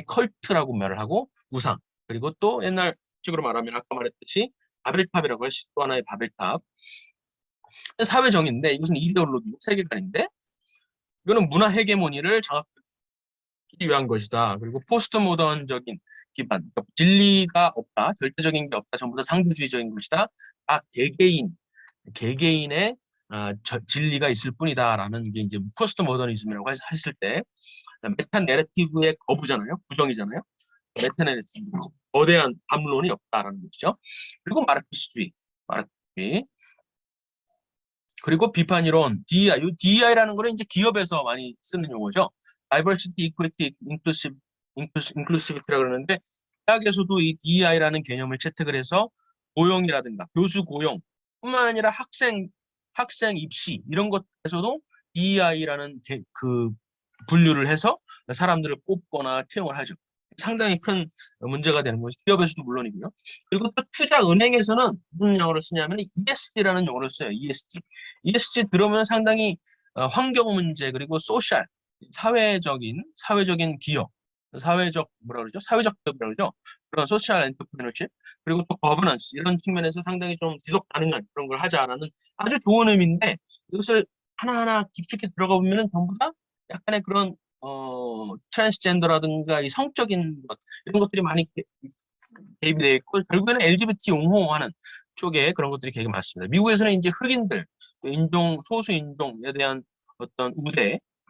컬트라고 말을 하고 우상 그리고 또 옛날식으로 말하면 아까 말했듯이 바벨탑이라고 해서 또 하나의 바벨탑 사회정의인데 이것은 이데올로기 세계관인데 이거는 문화 헤게모니를 장악하기 위한 것이다. 그리고 포스트 모던적인 기반, 그러니까 진리가 없다, 절대적인 게 없다, 전부 다 상부주의적인 것이다. 아 개개인의 진리가 있을 뿐이다라는 게 이제 포스트 모더니즘이라고 했을 때 메타 내러티브의 거부잖아요, 부정이잖아요. 메타 내러티브, 거대한 담론이 없다라는 것이죠. 그리고 마르크스주의, 그리고 비판 이론, DEI, DEI라는 거는 이제 기업에서 많이 쓰는 용어죠. Diversity, Equity, Inclusivity라고 그러는데 대학에서도 이 DEI라는 개념을 채택을 해서 고용이라든가 교수 고용 뿐만 아니라 학생 입시 이런 것에서도 DEI라는 그 분류를 해서 사람들을 뽑거나 채용을 하죠. 상당히 큰 문제가 되는 것이 기업에서도 물론이고요. 그리고 또 투자은행에서는 무슨 용어를 쓰냐면 ESG라는 용어를 써요. ESG. ESG 들어오면 상당히 환경 문제 그리고 소셜 사회적인 기업 사회적 뭐라 그러죠? 사회적 기업이라고 그러죠. 그런 소셜 엔터프리너십 그리고 또 거버넌스 이런 측면에서 상당히 좀 지속 가능한 그런 걸 하자라는 아주 좋은 의미인데 이것을 하나하나 깊숙이 들어가 보면은 전부 다 약간의 그런 트랜스젠더라든가 이 성적인 것 이런 것들이 많이 대입이 되어 있고 결국에는 LGBT 옹호하는 쪽에 그런 것들이 되게 많습니다. 미국에서는 이제 흑인들, 소수 인종에 대한 어떤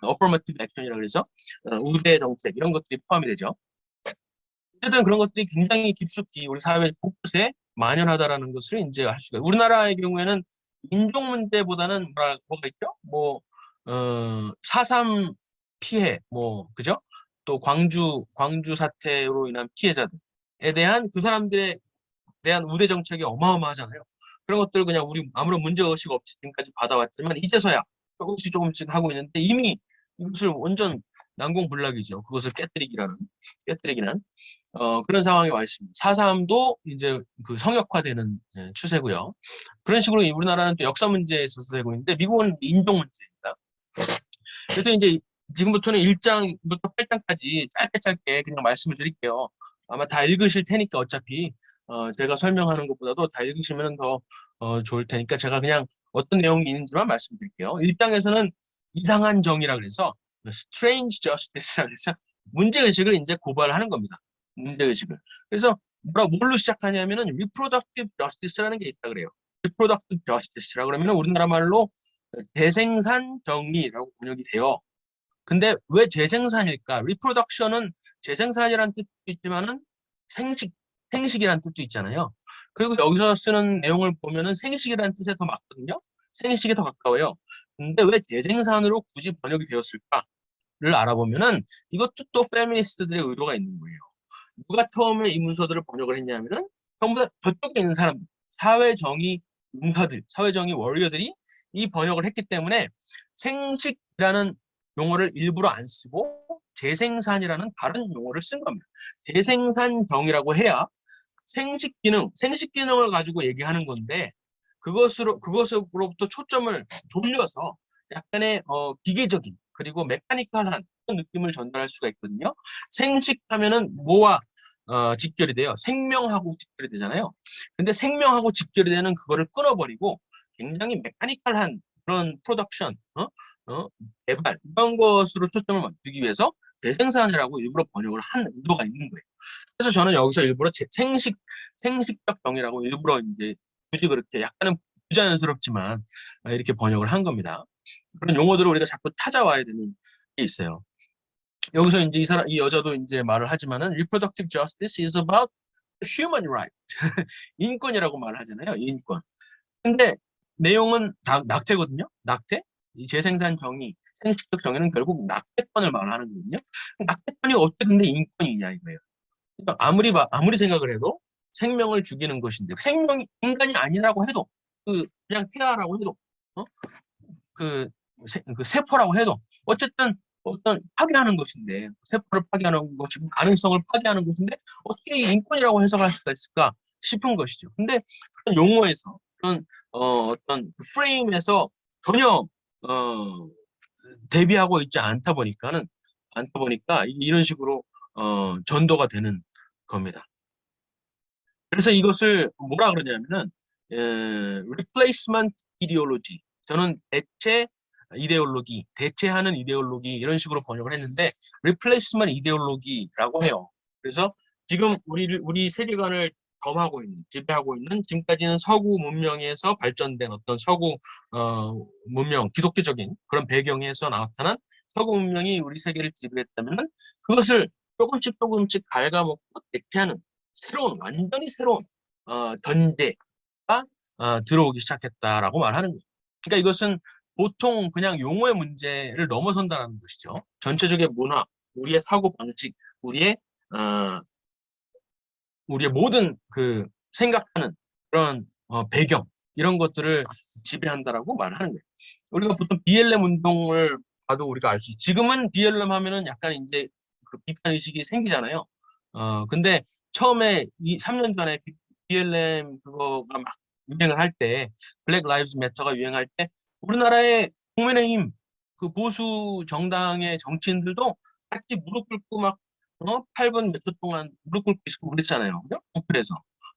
affirmative action이라고 그래서 우대 정책 이런 것들이 포함이 되죠. 어쨌든 그런 것들이 굉장히 깊숙이 우리 사회 곳곳에 만연하다라는 것을 이제 할 수가 있어요. 우리나라의 경우에는 인종 문제보다는 뭐가 있죠? 4.3 피해, 그죠? 또 광주 사태로 인한 피해자들에 대한 그 사람들에 대한 우대 정책이 어마어마하잖아요. 그런 것들 그냥 우리 아무런 문제의식 없이 지금까지 받아왔지만 이제서야 조금씩 하고 있는데 이미 이것을 완전 난공불락이죠. 그것을 깨뜨리기는 그런 상황에 와 있습니다. 4.3도 이제 그 성역화되는 추세고요. 그런 식으로 우리나라는 또 역사 문제에 있어서 되고 있는데 미국은 인종 문제입니다. 그래서 이제 지금부터는 1장부터 8장까지 짧게 그냥 말씀을 드릴게요. 아마 다 읽으실 테니까 어차피 제가 설명하는 것보다도 다 읽으시면 더 좋을 테니까 제가 그냥 어떤 내용이 있는지만 말씀드릴게요. 1장에서는 이상한 정의라 그래서 strange justice라 그래서 문제의식을 이제 고발하는 겁니다. 문제의식을. 그래서 뭘로 시작하냐면은 reproductive justice라는 게 있다 그래요. reproductive justice라 그러면 우리나라 말로 재생산 정의라고 번역이 돼요. 근데 왜 재생산일까? reproduction은 재생산이라는 뜻도 있지만은 생식이라는 뜻도 있잖아요. 그리고 여기서 쓰는 내용을 보면은 생식이라는 뜻에 더 맞거든요. 생식에 더 가까워요. 근데 왜 재생산으로 굳이 번역이 되었을까를 알아보면은 이것도 또 페미니스트들의 의도가 있는 거예요. 누가 처음에 이 문서들을 번역을 했냐면은 전부 다 저쪽에 있는 사람들, 사회정의 용사들, 사회정의 워리어들이 이 번역을 했기 때문에 생식이라는 용어를 일부러 안 쓰고 재생산이라는 다른 용어를 쓴 겁니다. 재생산정이라고 해야 생식 기능을 가지고 얘기하는 건데 그것으로부터 초점을 돌려서 약간의 기계적인 그리고 메카니컬한 그런 느낌을 전달할 수가 있거든요. 생식하면은 뭐와 직결이 돼요? 생명하고 직결이 되잖아요. 근데 생명하고 직결이 되는 그거를 끊어버리고 굉장히 메카니컬한 그런 프로덕션, 개발 이런 것으로 초점을 맞추기 위해서 재생산이라고 일부러 번역을 한 의도가 있는 거예요. 그래서 저는 여기서 일부러 생식적 병이라고 일부러 이제 굳이 그렇게 약간은 부자연스럽지만 이렇게 번역을 한 겁니다. 그런 용어들을 우리가 자꾸 찾아와야 되는 게 있어요. 여기서 이제 이 여자도 이제 말을 하지만은 reproductive justice is about human right, 인권이라고 말을 하잖아요. 인권. 근데 내용은 다 낙태거든요. 낙태. 이 재생산 정의, 생식적 정의는 결국 낙태권을 말하는 거거든요. 낙태권이 어떻게 근데 인권이냐 이거예요. 그러니까 아무리 생각을 해도 생명을 죽이는 것인데 생명이 인간이 아니라고 해도 그냥 태아라고 해도 어? 그, 그 세포라고 해도 어쨌든 어떤 파괴하는 것인데 세포를 파괴하는 것이 가능성을 파괴하는 것인데 어떻게 인권이라고 해석할 수가 있을까 싶은 것이죠. 근데 그런 용어에서 그런 어떤 프레임에서 전혀 대비하고 있지 않다 보니까 이런 식으로 전도가 되는 겁니다. 그래서 이것을 뭐라 그러냐면은 replacement ideology. 저는 대체하는 이데올로기 이런 식으로 번역을 했는데 replacement ideology라고 해요. 그래서 지금 우리 세계관을 지배하고 있는 지금까지는 서구 문명에서 발전된 어떤 서구 문명, 기독교적인 그런 배경에서 나타난 서구 문명이 우리 세계를 지배했다면은 그것을 조금씩 갉아먹고 대체하는 완전히 새로운 견제가 들어오기 시작했다라고 말하는 거예요. 그러니까 이것은 보통 그냥 용어의 문제를 넘어선다는 것이죠. 전체적인 문화, 우리의 사고 방식, 어, 우리의 모든 그 생각하는 그런 배경 이런 것들을 지배한다라고 말하는 거예요. 우리가 보통 BLM 운동을 봐도 우리가 알 수 있어요. 지금은 BLM 하면은 약간 이제 그 비판 의식이 생기잖아요. 근데 처음에 3년 전에 BLM 그거가 막 유행을 할 때, 블랙 라이브즈 매터가 유행할 때 우리나라의 국민의힘 그 보수 정당의 정치인들도 같이 무릎 꿇고 막 8분 몇 초 동안 무릎 꿇고 있고 그랬잖아요. 그죠? 국회에서.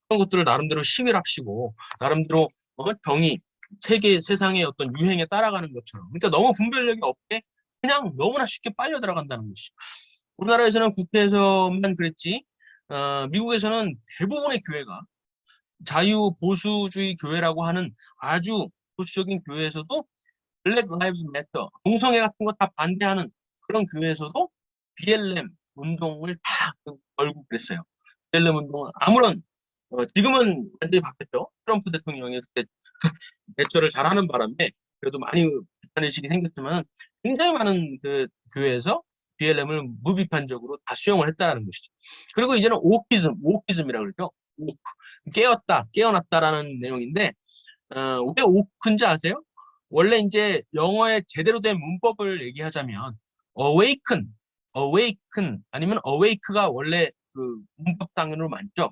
그런 것들을 나름대로 시위를 합시고 나름대로 정의 세상의 어떤 유행에 따라가는 것처럼. 그러니까 너무 분별력이 없게 그냥 너무나 쉽게 빨려 들어간다는 것이죠. 우리나라에서는 국회에서만 그랬지, 미국에서는 대부분의 교회가 자유 보수주의 교회라고 하는 아주 보수적인 교회에서도 블랙 라이브즈 매터, 동성애 같은 거 다 반대하는 그런 교회에서도 BLM 운동을 다 걸고 그랬어요. BLM 운동은 지금은 완전히 바뀌었죠. 트럼프 대통령이 그때 대처를 잘하는 바람에 그래도 많이 비판의식이 생겼지만 굉장히 많은 그 교회에서 BLM을 무비판적으로 다 수용을 했다는 것이죠. 그리고 이제는 오키즘이라고 그러죠. 깨어났다라는 내용인데 왜 오크인지 아세요? 원래 이제 영어의 제대로 된 문법을 얘기하자면 awaken 아니면 awake가 원래 그 문법 단어로 맞죠?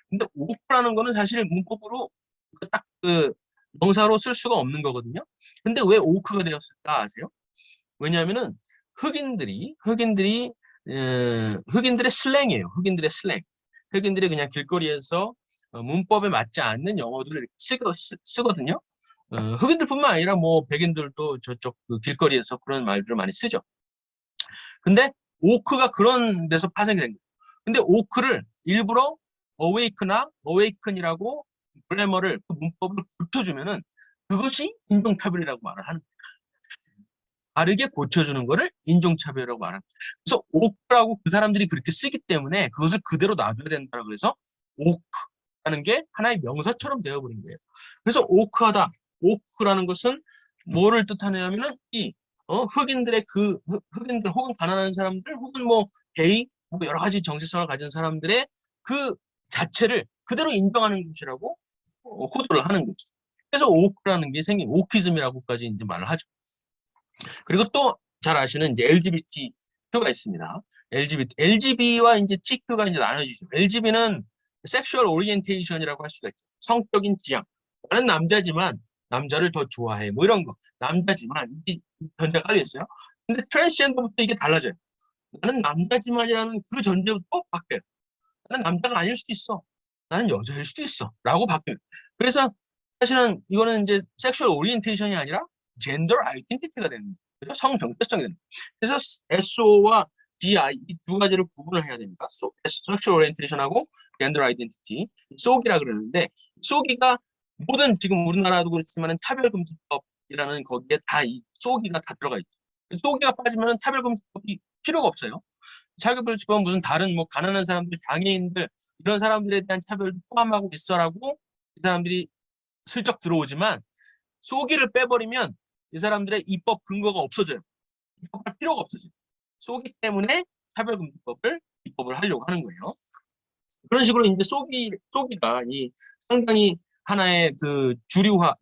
근데 오크라는 거는 사실 문법으로 딱 그 명사로 쓸 수가 없는 거거든요. 근데 왜 오크가 되었을까 아세요? 왜냐하면은 흑인들의 슬랭이에요. 흑인들의 슬랭. 흑인들이 그냥 길거리에서 문법에 맞지 않는 영어들을 이렇게 쓰거든요. 흑인들뿐만 아니라 뭐 백인들도 저쪽 그 길거리에서 그런 말들을 많이 쓰죠. 근데 오크가 그런 데서 파생이 된 거예요. 근데 오크를 일부러 awaken이라고 그래머를 그 문법을 고쳐주면은 그것이 인종차별이라고 말을 하는 거예요. 다르게 고쳐주는 거를 인종차별이라고 말하는 거예요. 그래서 오크라고 그 사람들이 그렇게 쓰기 때문에 그것을 그대로 놔둬야 된다고 해서 오크라는 게 하나의 명사처럼 되어버린 거예요. 그래서 오크라는 것은 뭐를 뜻하냐면은 흑인들 혹은 가난한 사람들 혹은 뭐 게이 뭐 여러 가지 정체성을 가진 사람들의 그 자체를 그대로 인정하는 것이라고 호도를 하는 거죠. 그래서 오크라는 게 생긴 오키즘이라고까지 이제 말을 하죠. 그리고 또 잘 아시는 이제 LGBTQ가 있습니다. LGB와 이제 TQ가 이제 나눠지죠. LGB는 섹슈얼 오리엔테이션이라고 할 수가 있죠. 성적인 지향. 나는 남자지만 남자를 더 좋아해. 뭐 이런 거. 남자지만 이 전제가 깔려 있어요. 근데 트랜스젠더부터 이게 달라져요. 나는 남자지만이라는 그 전제부터 바뀌어요. 나는 남자가 아닐 수도 있어. 나는 여자일 수도 있어. 라고 바뀌어요. 그래서 사실은 이거는 이제 섹슈얼 오리엔테이션이 아니라 젠더 아이덴티티가 되는 거죠. 그죠? 성 정체성이 되는 거죠. 그래서 SO와 GI 이 두 가지를 구분을 해야 됩니다. 섹슈얼 오리엔테이션하고 젠더 아이덴티티. SOG이라 그러는데 SOG이가 모든 지금 우리나라도 그렇지만 차별금지법이라는 거기에 다 이 SOG가 다 들어가 있죠. SOG가 빠지면 차별금지법이 필요가 없어요. 차별금지법은 무슨 다른 뭐 가난한 사람들, 장애인들 이런 사람들에 대한 차별도 포함하고 있어라고 이 사람들이 슬쩍 들어오지만 쏘기를 빼버리면 이 사람들의 입법 근거가 없어져요. 입법할 필요가 없어져요. 쏘기 때문에 차별금지법을 입법을 하려고 하는 거예요. 그런 식으로 이제 쏘기가 이 상당히 하나의 그 주류화,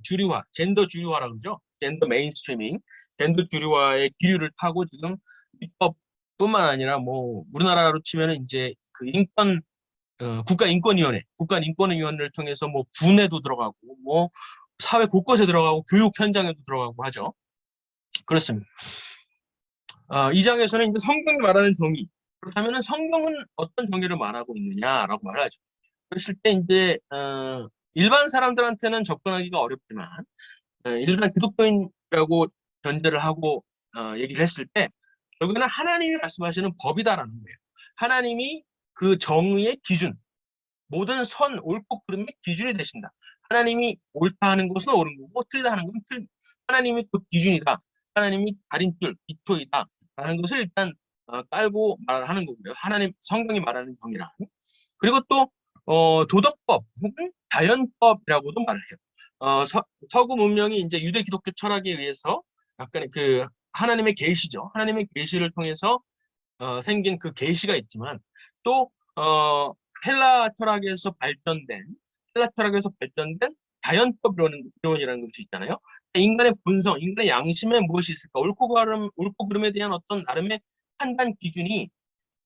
젠더 주류화라고 그러죠. 젠더 메인스트리밍, 젠더 주류화의 기류를 타고 지금 입법뿐만 아니라 뭐 우리나라로 치면은 이제 그 국가인권위원회를 통해서 뭐 군에도 들어가고 뭐 사회 곳곳에 들어가고 교육 현장에도 들어가고 하죠. 그렇습니다. 이 장에서는 이제 성경이 말하는 정의. 그렇다면 성경은 어떤 정의를 말하고 있느냐라고 말하죠. 그랬을 때 이제 일반 사람들한테는 접근하기가 어렵지만 일반 기독교인이라고 전제를 하고 얘기를 했을 때 결국에는 하나님이 말씀하시는 법이다라는 거예요. 하나님이 그 정의의 기준, 모든 옳고 그름의 기준이 되신다. 하나님이 옳다 하는 것은 옳은 거고 틀리다 하는 것은 하나님이 그 기준이다. 하나님이 다림줄, 기초이다. 라는 것을 일단 깔고 말하는 거고요. 성경이 말하는 정의라. 그리고 또 도덕법 혹은 자연법이라고도 말을 해요. 서구 문명이 이제 유대 기독교 철학에 의해서 약간의 그 하나님의 계시죠. 하나님의 계시를 통해서 생긴 그 계시가 있지만 또 헬라 철학에서 발전된 자연법 이론이라는 것이 있잖아요. 인간의 본성, 인간의 양심에 무엇이 있을까? 옳고 그름에 대한 어떤 나름의 판단 기준이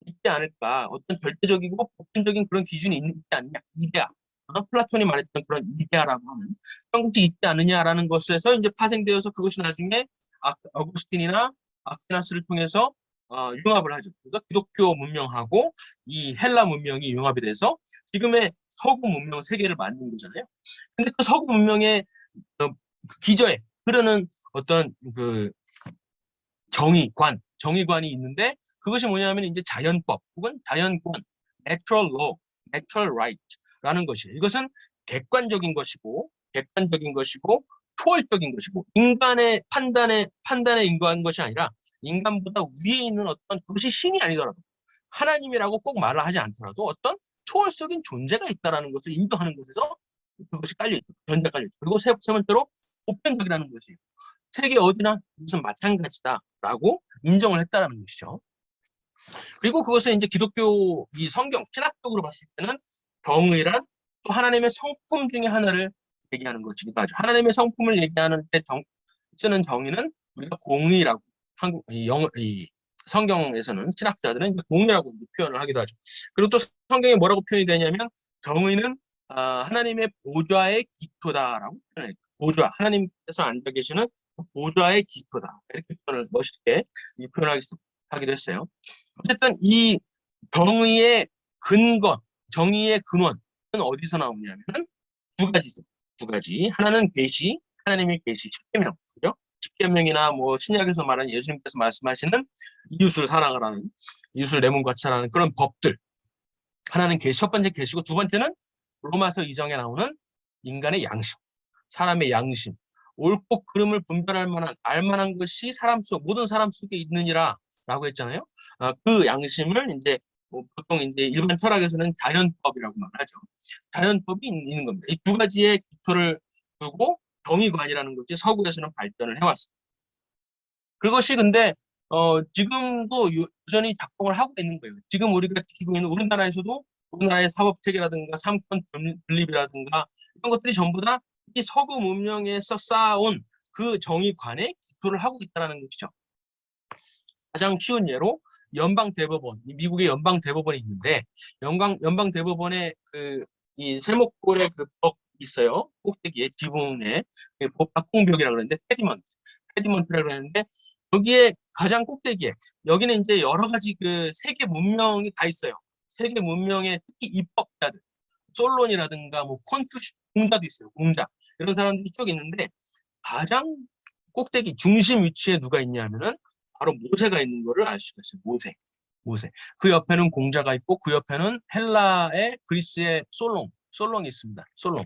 있지 않을까? 어떤 절대적이고 보편적인 그런 기준이 있지 않느냐? 이데아. 플라톤이 말했던 그런 이데아라고 하는 그런 것이 있지 않느냐라는 것에서 이제 파생되어서 그것이 나중에 어구스틴이나 아퀴나스를 통해서 융합을 하죠. 그래서 기독교 문명하고 이 헬라 문명이 융합이 돼서 지금의 서구 문명 세계를 만든 거잖아요. 근데 그 서구 문명의 그 기저에 흐르는 어떤 그 정의관이 있는데 그것이 뭐냐면 이제 자연법 혹은 자연권, natural law, natural right라는 것이에요. 이것은 객관적인 것이고 초월적인 것이고 인간의 판단에 인도한 것이 아니라 인간보다 위에 있는 어떤 그것이 신이 아니더라도 하나님이라고 꼭 말을 하지 않더라도 어떤 초월적인 존재가 있다라는 것을 인도하는 곳에서 그것이 깔려있죠. 전제가 깔려있죠. 그리고 세 번째로 보편적이라는 것이에요. 세계 어디나 무슨 마찬가지다라고 인정을 했다라는 것이죠. 그리고 그것을 이제 기독교 이 성경 신학적으로 봤을 때는 정의란 또 하나님의 성품 중에 하나를 얘기하는 것이기도 하죠. 하나님의 성품을 얘기하는 때 쓰는 정의는 우리가 공의라고 이 성경에서는 신학자들은 이제 공의라고 표현을 하기도 하죠. 그리고 또 성경에 뭐라고 표현이 되냐면 정의는 하나님의 보좌의 기초다라고 표현해요. 하나님께서 앉아 계시는 보좌의 기초다. 이렇게 표현을 멋있게 표현하기도 했어요. 어쨌든 이 정의의 정의의 근원은 어디서 나오냐면 두 가지죠. 두 가지. 하나는 계시, 하나님의 계시, 십계명, 그죠? 십계명이나 뭐 신약에서 말하는 예수님께서 말씀하시는 이웃을 사랑하라는, 이웃을 내 몸과 같이 사랑하는 그런 법들. 하나는 계시, 첫 번째 계시고 두 번째는 로마서 2장에 나오는 인간의 양심, 사람의 양심, 옳고 그름을 분별할 만한 알만한 것이 모든 사람 속에 있느니라라고 했잖아요. 그 양심을 이제 보통 이제 일반 철학에서는 자연법이라고 말하죠. 자연법이 있는 겁니다. 이 두 가지의 기초를 두고 정의관이라는 것이 서구에서는 발전을 해왔습니다. 그것이 근데 지금도 여전히 작동을 하고 있는 거예요. 지금 우리가 지키고 있는 우리나라에서도 우리나라의 사법 체계라든가 삼권 분립이라든가 이런 것들이 전부 다 이 서구 문명에서 쌓아온 그 정의관에 기초를 하고 있다는 것이죠. 가장 쉬운 예로 미국의 연방 대법원이 있는데 연방 대법원에 이 세모꼴의 그 벽 있어요. 꼭대기에 지붕에 박공벽이라고 그러는데 페디먼트라고 그러는데 여기에 가장 꼭대기에 여기는 이제 여러 가지 그 세계 문명이 다 있어요. 세계 문명의 특히 입법자들 솔론이라든가 뭐 콘푸시 공자도 있어요. 공자 이런 사람들이 쭉 있는데 가장 꼭대기 중심 위치에 누가 있냐면은 바로 모세가 있는 거를 알 수가 있어요. 모세. 그 옆에는 공자가 있고 그 옆에는 그리스의 솔론이 있습니다. 솔론.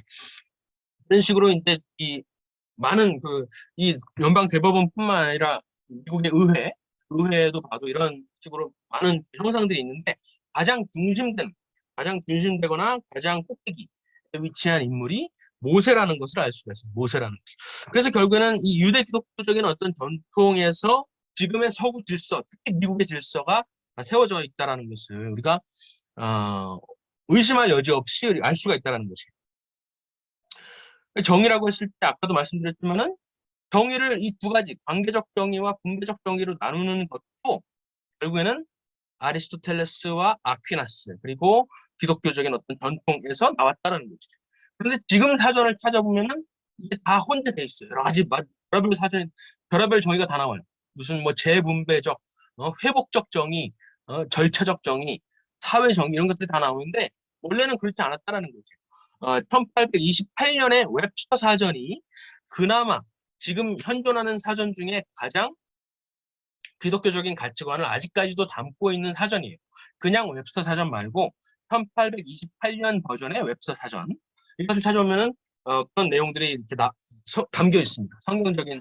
이런 식으로 이제 이 많은 이 연방 대법원뿐만 아니라 미국의 의회에도 봐도 이런 식으로 많은 형상들이 있는데 가장 가장 중심되거나 가장 꼭대기에 위치한 인물이 모세라는 것을 알 수가 있어요. 모세라는 것. 그래서 결국에는 이 유대 기독교적인 어떤 전통에서 지금의 서구 질서, 특히 미국의 질서가 세워져 있다라는 것을 우리가 의심할 여지 없이 알 수가 있다는 것이에요. 정의라고 했을 때 아까도 말씀드렸지만은 정의를 이 두 가지 관계적 정의와 분배적 정의로 나누는 것도 결국에는 아리스토텔레스와 아퀴나스 그리고 기독교적인 어떤 전통에서 나왔다는 거죠. 그런데 지금 사전을 찾아보면은 이게 다 혼재돼 있어요. 여러 가지 별의별 사전, 별의별 정의가 다 나와요. 무슨 뭐 재분배적, 회복적 정의, 절차적 정의, 사회 정의 이런 것들이 다 나오는데 원래는 그렇지 않았다는 거죠. 1828년에 웹스터 사전이 그나마 지금 현존하는 사전 중에 가장 기독교적인 가치관을 아직까지도 담고 있는 사전이에요. 그냥 웹스터 사전 말고 1828년 버전의 웹스터 사전. 이것을 찾아보면은 그런 내용들이 이렇게 담겨 있습니다. 성경적인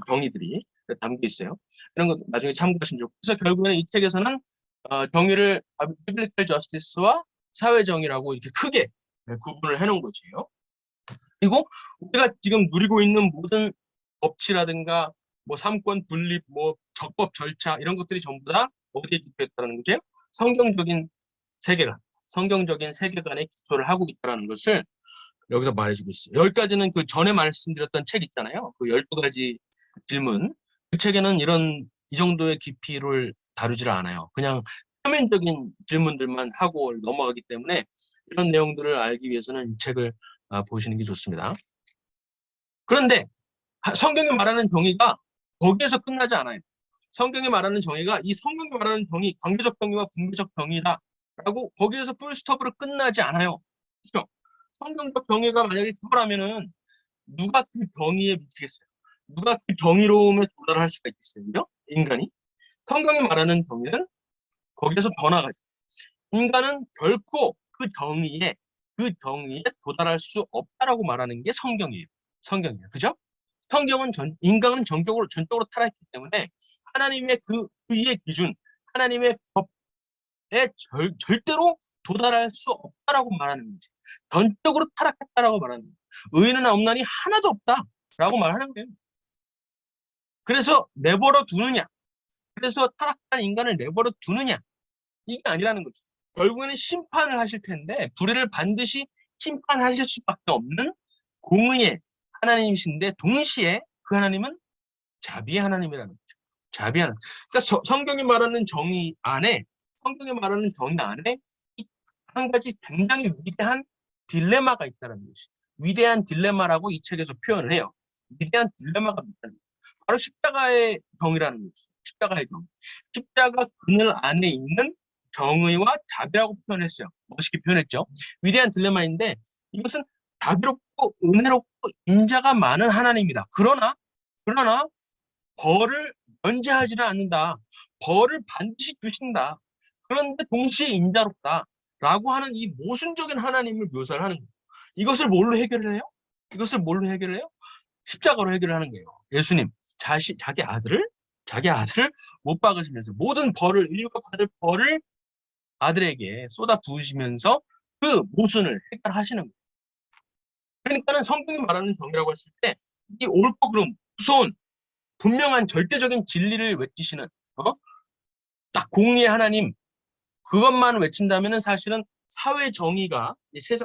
정의들이 담겨 있어요. 이런 것 나중에 참고하시면 좋고. 그래서 결국에는 이 책에서는 정의를 비블리컬 저스티스와 사회 정의라고 이렇게 크게 구분을 해놓은 거죠. 그리고 우리가 지금 누리고 있는 모든 법치라든가 뭐 삼권 분립, 뭐 적법 절차 이런 것들이 전부 다 어디에 기초했다는 거죠? 성경적인 세계관, 성경적인 세계관에 기초를 하고 있다는 것을 여기서 말해주고 있어요. 여기까지는 그 전에 말씀드렸던 책 있잖아요. 그 12가지 질문. 그 책에는 이 정도의 깊이를 다루지를 않아요. 그냥 표면적인 질문들만 하고 넘어가기 때문에 이런 내용들을 알기 위해서는 이 책을 보시는 게 좋습니다. 그런데 성경이 말하는 정의가 거기에서 끝나지 않아요. 성경이 말하는 정의가 이 성경이 말하는 정의, 관계적 정의와 분배적 정의다라고 거기에서 풀스톱으로 끝나지 않아요. 그렇죠? 성경적 정의가 만약에 그거라면은 누가 그 정의에 미치겠어요? 누가 그 정의로움에 도달할 수가 있겠어요? 인간이? 성경이 말하는 정의는 거기에서 더 나가죠. 인간은 결코 그 정의에 도달할 수 없다라고 말하는 게 성경이에요. 성경이에요. 그죠? 성경은 인간은 전적으로 타락했기 때문에 하나님의 그의 기준, 하나님의 법에 절대로 도달할 수 없다라고 말하는 거지. 전적으로 타락했다라고 말하는 거예요. 의인은 없나니 하나도 없다라고 말하는 거예요. 그래서 내버려 두느냐? 그래서 타락한 인간을 내버려 두느냐? 이게 아니라는 거죠. 결국에는 심판을 하실 텐데 불의를 반드시 심판하실 수밖에 없는 공의의 하나님이신데 동시에 그 하나님은 자비의 하나님이라는 거죠. 자비의 하나님. 그러니까 성경이 말하는 정의 안에 한 가지 굉장히 위대한 딜레마가 있다는 것이. 위대한 딜레마라고 이 책에서 표현을 해요. 위대한 딜레마가 있다는 거죠. 바로 십자가의 정의라는 거죠. 십자가의 정. 십자가 그늘 안에 있는 정의와 자비라고 표현했어요. 멋있게 표현했죠. 위대한 딜레마인데 이것은 자비롭고 은혜롭고 인자가 많은 하나님이다. 그러나 벌을 면제하지는 않는다. 벌을 반드시 주신다. 그런데 동시에 인자롭다라고 하는 이 모순적인 하나님을 묘사를 하는 거예요. 이것을 뭘로 해결을 해요? 십자가로 해결을 하는 거예요. 예수님 자기 아들을 못 박으시면서 모든 인류가 받을 벌을 아들에게 쏟아 부으시면서 그 모순을 해결하시는 거예요. 그러니까는 성경이 말하는 정의라고 했을 때 이 옳고 그름, 무서운 분명한 절대적인 진리를 외치시는 딱 공의의 하나님 그것만 외친다면은 사실은 사회 정의가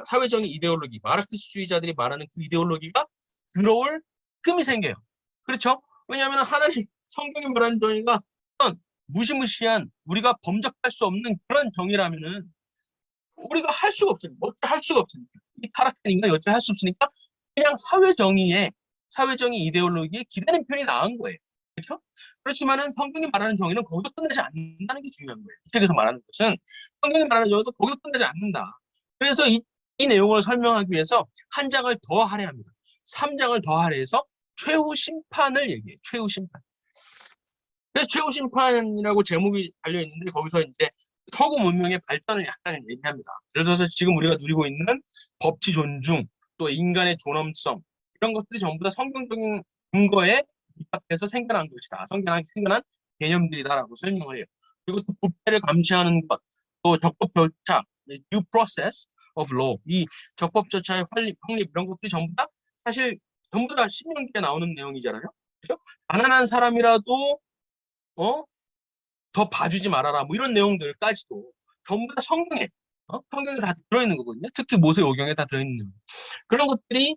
사회 정의 이데올로기 마르크스주의자들이 말하는 그 이데올로기가 들어올 틈이 생겨요. 그렇죠? 왜냐하면 하나님 성경이 말하는 정의가 무시무시한 우리가 범접할 수 없는 그런 정의라면은 우리가 할 수가 없잖아요. 어째 할 수가 없잖아요. 이 타락한 인간이 어째 할 수 없으니까 그냥 사회 정의 이데올로기에 기대는 편이 나은 거예요. 그렇죠? 그렇지만은 성경이 말하는 정의는 거기서 끝나지 않는다는 게 중요한 거예요. 이 책에서 말하는 것은 성경이 말하는 정의에서 거기서 끝나지 않는다. 그래서 이 내용을 설명하기 위해서 한 장을 더 할애합니다. 3장을 더 할애해서 최후 심판을 얘기해요. 최후 심판. 그래서 최후 심판이라고 제목이 달려 있는데 거기서 이제 서구 문명의 발전을 약간 얘기합니다. 예를 들어서 지금 우리가 누리고 있는 법치 존중, 또 인간의 존엄성 이런 것들이 전부 다 성경적인 근거에 입각해서 생겨난 것이다. 생겨난 개념들이다라고 설명을 해요. 그리고 또 부패를 감시하는 것, 또 적법 절차 due process of law, 이 적법 절차의 확립 이런 것들이 전부 다 사실 전부 다 신명기에 나오는 내용이잖아요. 그죠? 가난한 사람이라도 더 봐주지 말아라. 뭐 이런 내용들까지도 전부 다 성경에 다 들어있는 거거든요. 특히 모세오경에 다 들어있는 내용. 그런 것들이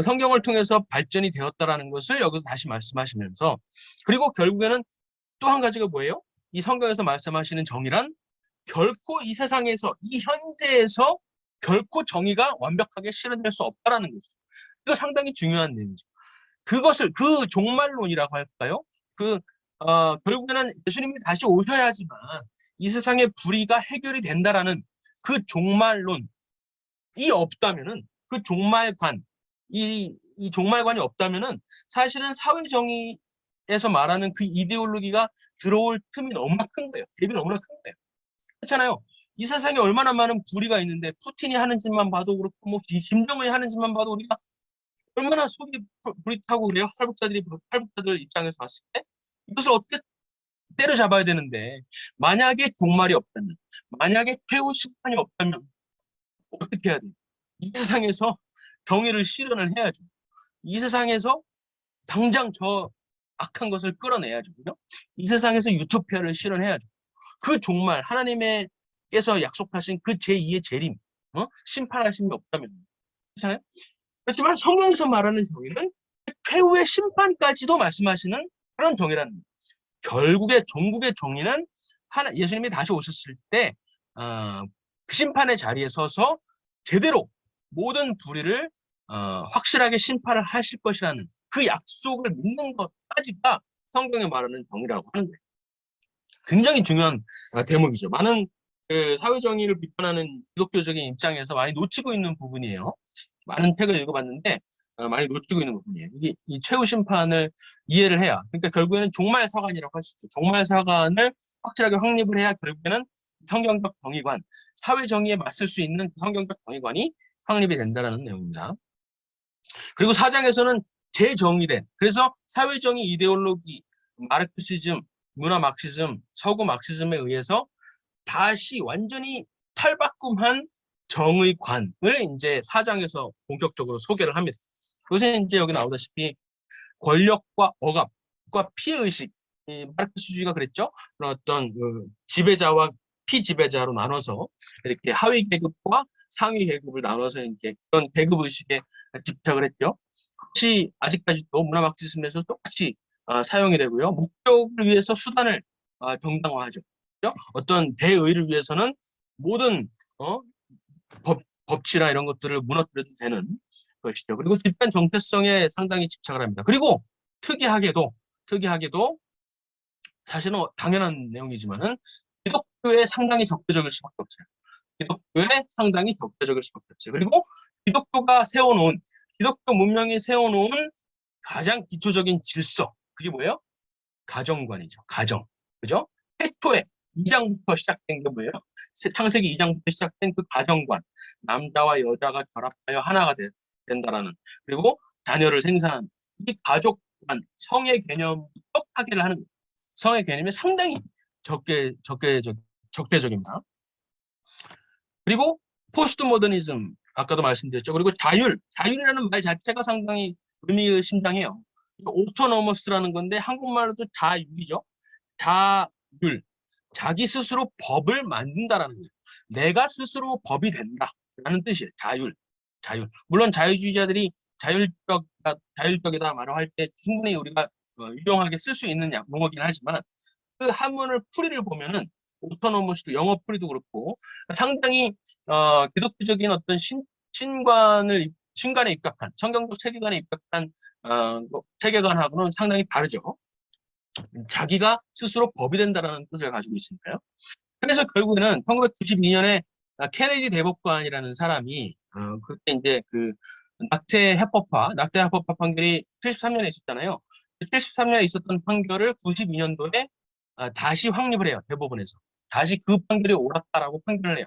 성경을 통해서 발전이 되었다라는 것을 여기서 다시 말씀하시면서, 그리고 결국에는 또 한 가지가 뭐예요? 이 성경에서 말씀하시는 정의란 결코 이 세상에서, 이 현재에서 결코 정의가 완벽하게 실현될 수 없다라는 거죠. 이거 상당히 중요한 내용이죠. 그것을 그 종말론이라고 할까요? 결국에는 예수님이 다시 오셔야지만 이 세상의 불의가 해결이 된다라는 그 종말론이 없다면은, 그 종말관, 이 종말관이 없다면은 사실은 사회정의에서 말하는 그 이데올로기가 들어올 틈이 너무나 큰 거예요. 갭이 너무나 큰 거예요. 그렇잖아요. 이 세상에 얼마나 많은 불의가 있는데 푸틴이 하는 짓만 봐도 그렇고 뭐 김정은이 하는 짓만 봐도 우리가 얼마나 속이 불이타고 그래요. 탈북자들 입장에서 봤을 때 이것을 어떻게 때려잡아야 되는데, 만약에 종말이 없다면, 만약에 최후 심판이 없다면 어떻게 해야 돼요? 이 세상에서 정의를 실현을 해야죠. 이 세상에서 당장 저 악한 것을 끌어내야죠. 그죠? 이 세상에서 유토피아를 실현해야죠. 그 종말, 하나님께서 약속하신 그 제2의 재림, 심판하심이 없다면. 그렇잖아요? 그렇지만 성경에서 말하는 정의는 최후의 심판까지도 말씀하시는 그런 정의라는 거예요. 결국에 종국의 정의는 예수님이 다시 오셨을 때 그 심판의 자리에 서서 제대로 모든 불의를 확실하게 심판을 하실 것이라는 그 약속을 믿는 것까지가 성경에 말하는 정의라고 하는 거예요. 굉장히 중요한 대목이죠. 많은 그 사회정의를 비판하는 기독교적인 입장에서 많이 놓치고 있는 부분이에요. 많은 책을 읽어봤는데 많이 놓치고 있는 부분이에요. 이게 이 최후 심판을 이해를 해야, 그러니까 결국에는 종말 사관이라고 할 수 있죠. 종말 사관을 확실하게 확립을 해야 결국에는 성경적 정의관, 사회 정의에 맞설 수 있는 성경적 정의관이 확립이 된다는 내용입니다. 그리고 4장에서는 재정의된, 그래서 사회 정의 이데올로기, 마르크시즘, 문화 막시즘, 서구 막시즘에 의해서 다시 완전히 탈바꿈한 정의관을 이제 4장에서 본격적으로 소개를 합니다. 그것은 이제 여기 나오다시피 권력과 억압과 피해의식, 마르크스주의가 그랬죠. 그런 어떤 지배자와 피지배자로 나눠서 이렇게 하위 계급과 상위 계급을 나눠서 이제 그런 계급 의식에 집착을 했죠. 그것이 아직까지도 문화 막시즘에서 똑같이 사용이 되고요. 목적을 위해서 수단을 정당화하죠. 그렇죠? 어떤 대의를 위해서는 모든 법치나 이런 것들을 무너뜨려도 되는 것이죠. 그리고 집단 정체성에 상당히 집착을 합니다. 그리고 특이하게도 사실은 당연한 내용이지만은 기독교에 상당히 적대적일 수밖에 없어요. 기독교에 상당히 적대적일 수밖에 없어요. 그리고 기독교 문명이 세워놓은 가장 기초적인 질서, 그게 뭐예요? 가정관이죠. 가정. 그죠? 태초에 2장부터 시작된 게 뭐예요? 창세기 2장부터 시작된 그 가정관. 남자와 여자가 결합하여 하나가 된다라는. 그리고 자녀를 생산하는. 이 가족관, 성의 개념부터 파괴를 하는 거예요. 성의 개념이 상당히 적대적입니다. 그리고 포스트 모더니즘, 아까도 말씀드렸죠. 그리고 자율이라는 말 자체가 상당히 의미심장해요. 오토노머스라는 건데 한국말로도 자율이죠. 자율, 자기 스스로 법을 만든다라는 거예요. 내가 스스로 법이 된다라는 뜻이에요. 자율. 물론 자유주의자들이 자율적이다 말을 할 때 충분히 우리가 유용하게 쓸 수 있는 용어긴 하지만 그 한문을 풀이를 보면은 오토노머스도 영어 풀이도 그렇고 상당히 기독교적인 어떤 신관에 입각한 성경적 세계관에 입각한 세계관하고는 상당히 다르죠. 자기가 스스로 법이 된다라는 뜻을 가지고 있으니까요. 그래서 결국에는 1992년에 케네디 대법관이라는 사람이 그때 이제 그 낙태 해법화 판결이 73년에 있었잖아요. 73년에 있었던 판결을 92년도에 다시 확립을 해요. 대법원에서. 다시 그 판결이 옳았다라고 판결을 해요.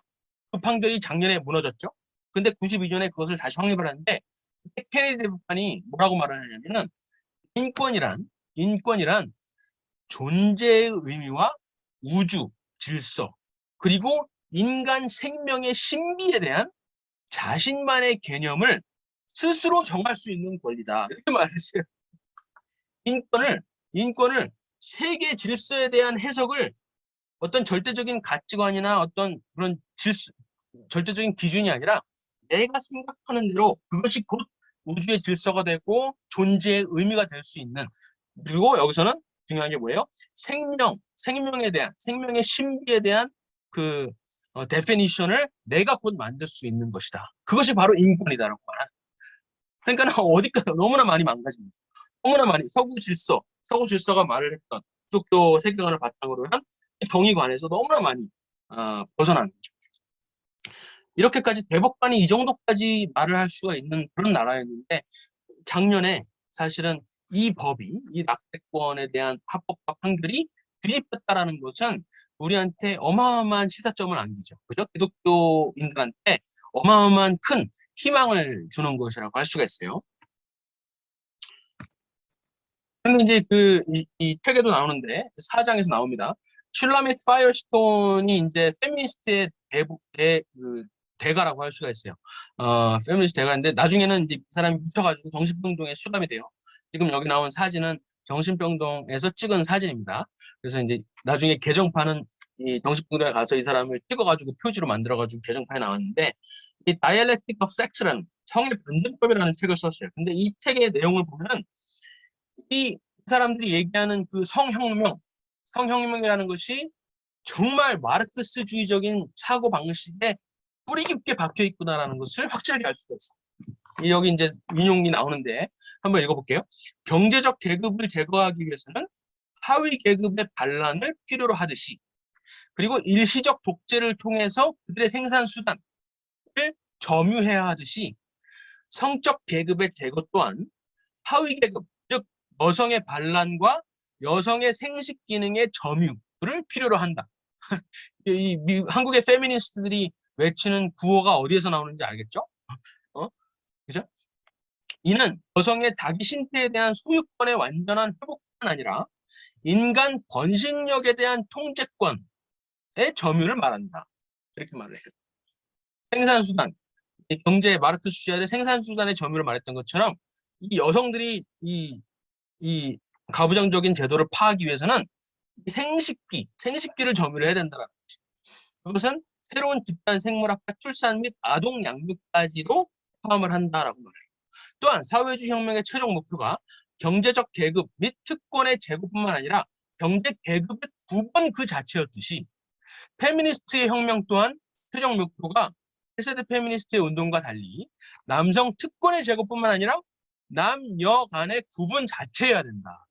그 판결이 작년에 무너졌죠. 근데 92년에 그것을 다시 확립을 하는데 케네디 대법관이 뭐라고 말을 하냐면은 인권이란 존재의 의미와 우주, 질서, 그리고 인간 생명의 신비에 대한 자신만의 개념을 스스로 정할 수 있는 권리다. 이렇게 말했어요. 인권을 세계 질서에 대한 해석을 어떤 절대적인 가치관이나 어떤 그런 절대적인 기준이 아니라 내가 생각하는 대로 그것이 곧 우주의 질서가 되고 존재의 의미가 될 수 있는, 그리고 여기서는 중요한 게 뭐예요? 생명에 대한, 생명의 신비에 대한 그 데피니션을 내가 곧 만들 수 있는 것이다. 그것이 바로 인권이다라고 말하는. 그러니까 어디까 너무나 많이 망가집니다. 너무나 많이 서구 질서가 말을 했던 기독교 세계관을 바탕으로 한 정의관에서 너무나 많이 벗어난 거죠. 이렇게까지 대법관이 이 정도까지 말을 할 수가 있는 그런 나라였는데, 작년에 사실은 이 낙태권에 대한 합법화 판결이 뒤집혔다라는 것은 우리한테 어마어마한 시사점을 안기죠. 그죠? 기독교인들한테 어마어마한 큰 희망을 주는 것이라고 할 수가 있어요. 근데 이제 이 책에도 나오는데, 4장에서 나옵니다. 슐라밋 파이어스톤이 이제 페미니스트의 대가라고 할 수가 있어요. 페미니스트 대가인데, 나중에는 이제 이 사람이 미쳐가지고 정신병동에 수감이 돼요. 지금 여기 나온 사진은 정신병동에서 찍은 사진입니다. 그래서 이제 나중에 개정판은 이 정신병동에 가서 이 사람을 찍어가지고 표지로 만들어가지고 개정판이 나왔는데, 이 Dialectic of Sex라는 성의 변증법이라는 책을 썼어요. 근데 이 책의 내용을 보면 이 사람들이 얘기하는 그 성혁명이라는 것이 정말 마르크스주의적인 사고 방식에 뿌리 깊게 박혀 있구나라는 것을 확실하게 알 수가 있어요. 여기 이제 인용이 나오는데 한번 읽어볼게요. 경제적 계급을 제거하기 위해서는 하위 계급의 반란을 필요로 하듯이, 그리고 일시적 독재를 통해서 그들의 생산 수단을 점유해야 하듯이, 성적 계급의 제거 또한 하위 계급, 즉 여성의 반란과 여성의 생식 기능의 점유를 필요로 한다. 한국의 페미니스트들이 외치는 구호가 어디에서 나오는지 알겠죠? 그죠? 이는 여성의 자기 신체에 대한 소유권의 완전한 회복뿐만 아니라 인간 번식력에 대한 통제권의 점유를 말한다. 이렇게 말을 해요. 생산수단, 경제 마르크스주의의 생산수단의 점유를 말했던 것처럼, 이 여성들이 이 가부장적인 제도를 파하기 위해서는 생식기를 점유를 해야 된다는 거지. 그것은 새로운 집단 생물학과 출산 및 아동 양육까지도 포함을 한다라고 말해요. 또한 사회주의 혁명의 최종 목표가 경제적 계급 및 특권의 제고뿐만 아니라 경제 계급의 구분 그 자체였듯이, 페미니스트의 혁명 또한 최종 목표가 1세대 페미니스트의 운동과 달리 남성 특권의 제고뿐만 아니라 남녀 간의 구분 자체여야 된다.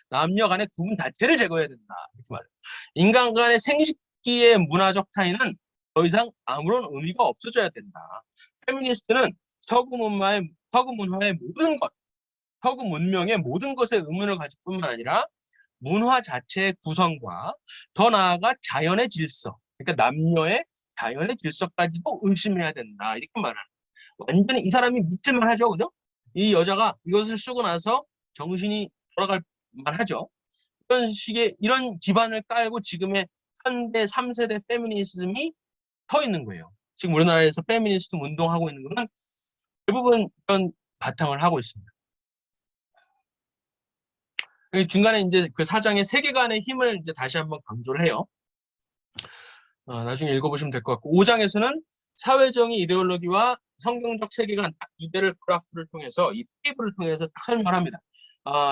남녀 간의 구분 자체를 제거해야 된다. 이렇게 말해요. 인간 간의 생식기의 문화적 차이는 더 이상 아무런 의미가 없어져야 된다. 페미니스트는 서구 문화의 모든 것, 서구 문명의 모든 것에 의문을 가질 뿐만 아니라 문화 자체의 구성과 더 나아가 자연의 질서, 그러니까 남녀의 자연의 질서까지도 의심해야 된다. 이렇게 말하는. 완전히 이 사람이 믿을만 하죠, 그죠? 이 여자가 이것을 쓰고 나서 정신이 돌아갈 만하죠. 이런 기반을 깔고 지금의 현대 3세대 페미니즘이 서 있는 거예요. 지금 우리나라에서 페미니스트 운동하고 있는 거는 대부분 그런 바탕을 하고 있습니다. 중간에 이제 그 사장의 세계관의 힘을 이제 다시 한번 강조를 해요. 나중에 읽어보시면 될 것 같고, 5장에서는 사회정의 이데올로기와 성경적 세계관 딱 두 개를 그래프를 통해서, 이 테이블을 통해서 딱 설명을 합니다.